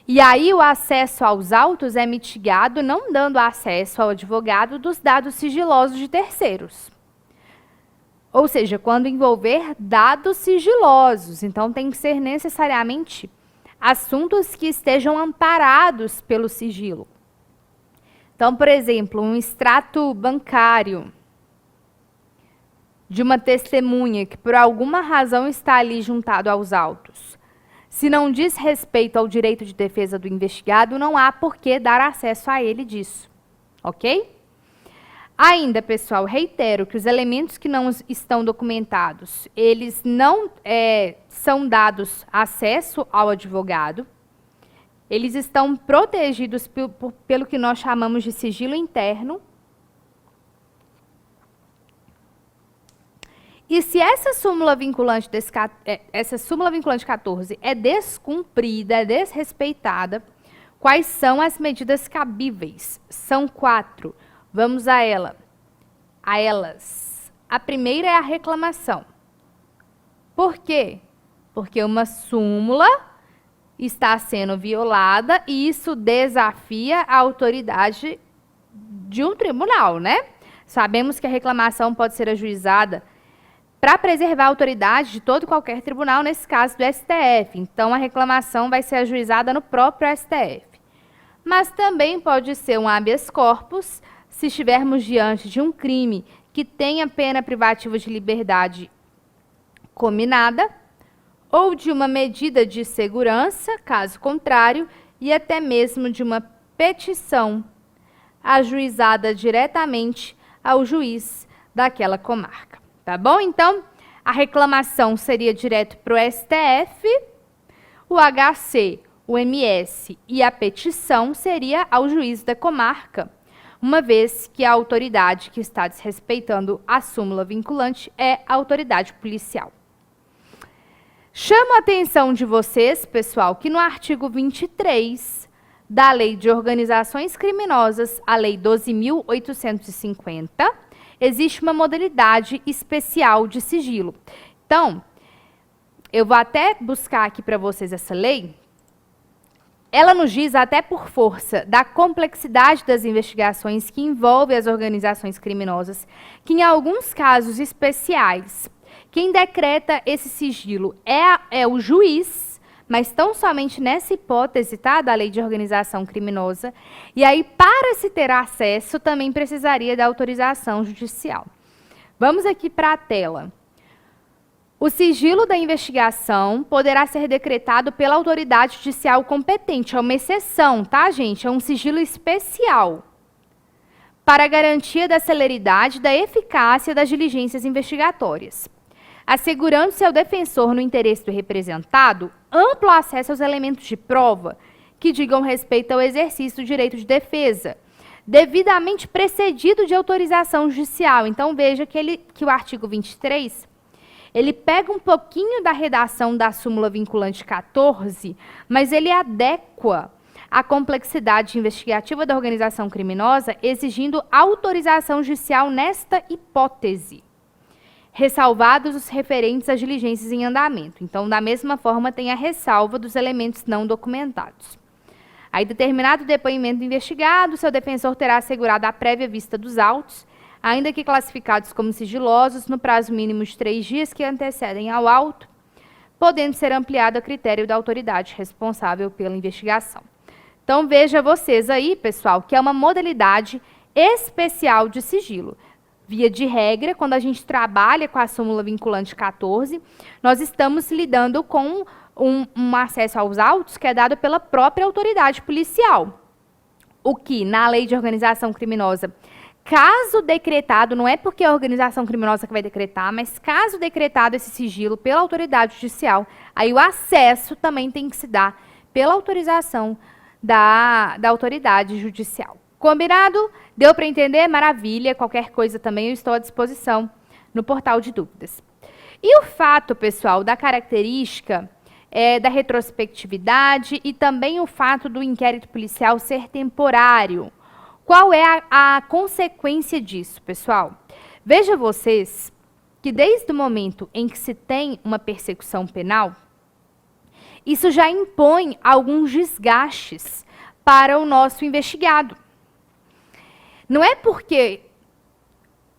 E aí o acesso aos autos é mitigado, não dando acesso ao advogado dos dados sigilosos de terceiros. Ou seja, quando envolver dados sigilosos, então tem que ser necessariamente assuntos que estejam amparados pelo sigilo. Então, por exemplo, um extrato bancário de uma testemunha que por alguma razão está ali juntado aos autos. Se não diz respeito ao direito de defesa do investigado, não há por que dar acesso a ele disso, ok? Ainda, pessoal, reitero que os elementos que não estão documentados, eles não são dados acesso ao advogado, eles estão protegidos pelo que nós chamamos de sigilo interno. E se essa súmula vinculante 14 é descumprida, é desrespeitada, quais são as medidas cabíveis? São 4. Vamos a elas. A primeira é a reclamação. Por quê? Porque uma súmula está sendo violada e isso desafia a autoridade de um tribunal, né? Sabemos que a reclamação pode ser ajuizada para preservar a autoridade de todo e qualquer tribunal, nesse caso do STF. Então, a reclamação vai ser ajuizada no próprio STF. Mas também pode ser um habeas corpus, se estivermos diante de um crime que tenha pena privativa de liberdade cominada, ou de uma medida de segurança, caso contrário, e até mesmo de uma petição ajuizada diretamente ao juiz daquela comarca. Tá bom? Então, a reclamação seria direto para o STF, o HC, o MS e a petição seria ao juiz da comarca, uma vez que a autoridade que está desrespeitando a súmula vinculante é a autoridade policial. Chamo a atenção de vocês, pessoal, que no artigo 23 da Lei de Organizações Criminosas, a Lei 12.850, existe uma modalidade especial de sigilo. Então, eu vou até buscar aqui para vocês essa lei. Ela nos diz, até por força da complexidade das investigações que envolvem as organizações criminosas, que em alguns casos especiais, quem decreta esse sigilo é o juiz, mas tão somente nessa hipótese, tá, da lei de organização criminosa. E aí, para se ter acesso, também precisaria da autorização judicial. Vamos aqui para a tela. O sigilo da investigação poderá ser decretado pela autoridade judicial competente. É uma exceção, tá, gente? É um sigilo especial para a garantia da celeridade e da eficácia das diligências investigatórias, assegurando-se ao defensor, no interesse do representado, amplo acesso aos elementos de prova que digam respeito ao exercício do direito de defesa, devidamente precedido de autorização judicial. Então, veja que o artigo 23, ele pega um pouquinho da redação da súmula vinculante 14, mas ele adequa a complexidade investigativa da organização criminosa, exigindo autorização judicial nesta hipótese, ressalvados os referentes às diligências em andamento. Então, da mesma forma, tem a ressalva dos elementos não documentados. Aí, determinado o depoimento do investigado, seu defensor terá assegurado a prévia vista dos autos, ainda que classificados como sigilosos, no prazo mínimo de 3 dias que antecedem ao auto, podendo ser ampliado a critério da autoridade responsável pela investigação. Então, veja vocês aí, pessoal, que é uma modalidade especial de sigilo. Via de regra, quando a gente trabalha com a súmula vinculante 14, nós estamos lidando com um acesso aos autos que é dado pela própria autoridade policial. O que, na lei de organização criminosa, caso decretado, não é porque é a organização criminosa que vai decretar, mas caso decretado esse sigilo pela autoridade judicial, aí o acesso também tem que se dar pela autorização da autoridade judicial. Combinado? Deu para entender? Maravilha. Qualquer coisa também eu estou à disposição no portal de dúvidas. E o fato, pessoal, da característica da retrospectividade e também o fato do inquérito policial ser temporário. Qual é a consequência disso, pessoal? Veja vocês que desde o momento em que se tem uma persecução penal, isso já impõe alguns desgastes para o nosso investigado. Não é porque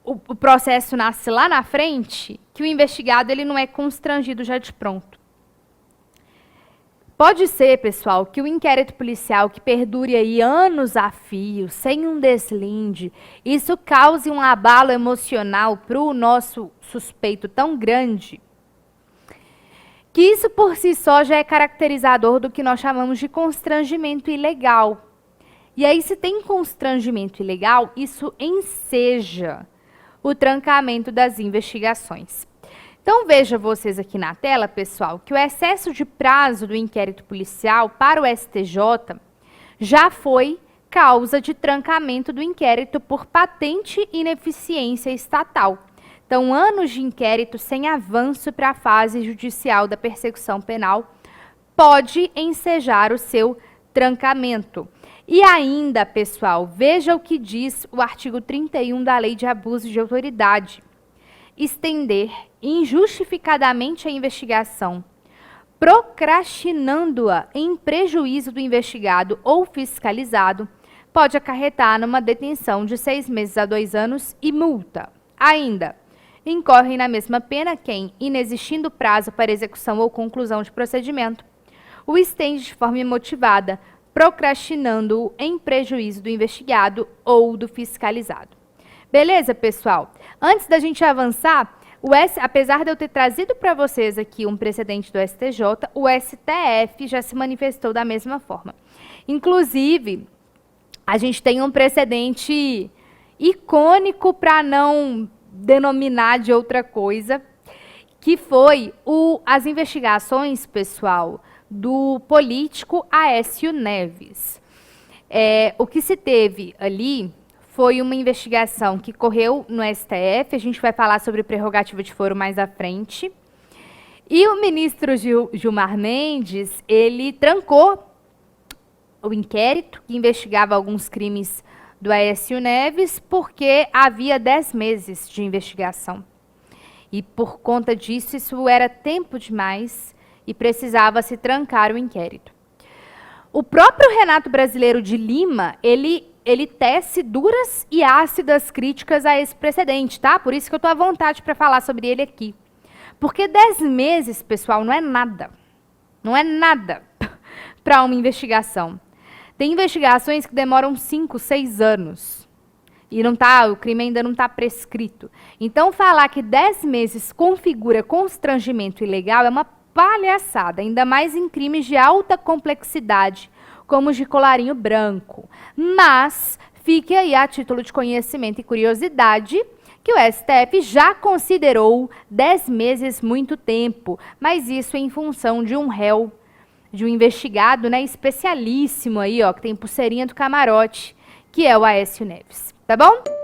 o processo nasce lá na frente que o investigado ele não é constrangido já de pronto. Pode ser, pessoal, que o inquérito policial que perdure aí anos a fio, sem um deslinde, isso cause um abalo emocional para o nosso suspeito tão grande, que isso por si só já é caracterizador do que nós chamamos de constrangimento ilegal. E aí, se tem constrangimento ilegal, isso enseja o trancamento das investigações. Então, veja vocês aqui na tela, pessoal, que o excesso de prazo do inquérito policial para o STJ já foi causa de trancamento do inquérito por patente ineficiência estatal. Então, anos de inquérito sem avanço para a fase judicial da persecução penal pode ensejar o seu trancamento. E ainda, pessoal, veja o que diz o artigo 31 da Lei de Abuso de Autoridade. Estender injustificadamente a investigação, procrastinando-a em prejuízo do investigado ou fiscalizado, pode acarretar numa detenção de 6 meses a 2 anos e multa. Ainda, incorre na mesma pena quem, inexistindo prazo para execução ou conclusão de procedimento, o estende de forma imotivada, procrastinando-o em prejuízo do investigado ou do fiscalizado. Beleza, pessoal? Antes da gente avançar, apesar de eu ter trazido para vocês aqui um precedente do STJ, o STF já se manifestou da mesma forma. Inclusive, a gente tem um precedente icônico, para não denominar de outra coisa, que foi as investigações, pessoal, do político Aécio Neves. O que se teve ali foi uma investigação que correu no STF, a gente vai falar sobre prerrogativa de foro mais à frente, e o ministro Gilmar Mendes, ele trancou o inquérito que investigava alguns crimes do Aécio Neves, porque havia 10 meses de investigação. E por conta disso, isso era tempo demais e precisava se trancar o inquérito. O próprio Renato Brasileiro de Lima, ele tece duras e ácidas críticas a esse precedente, tá? Por isso que eu estou à vontade para falar sobre ele aqui. Porque 10 meses, pessoal, não é nada. Não é nada para uma investigação. Tem investigações que demoram 5, 6 anos. E o crime ainda não está prescrito. Então, falar que 10 meses configura constrangimento ilegal é uma palhaçada, ainda mais em crimes de alta complexidade, como os de colarinho branco. Mas fique aí a título de conhecimento e curiosidade que o STF já considerou 10 meses muito tempo, mas isso em função de um réu de um investigado, né, especialíssimo aí, ó, que tem pulseirinha do camarote, que é o Aécio Neves, tá bom?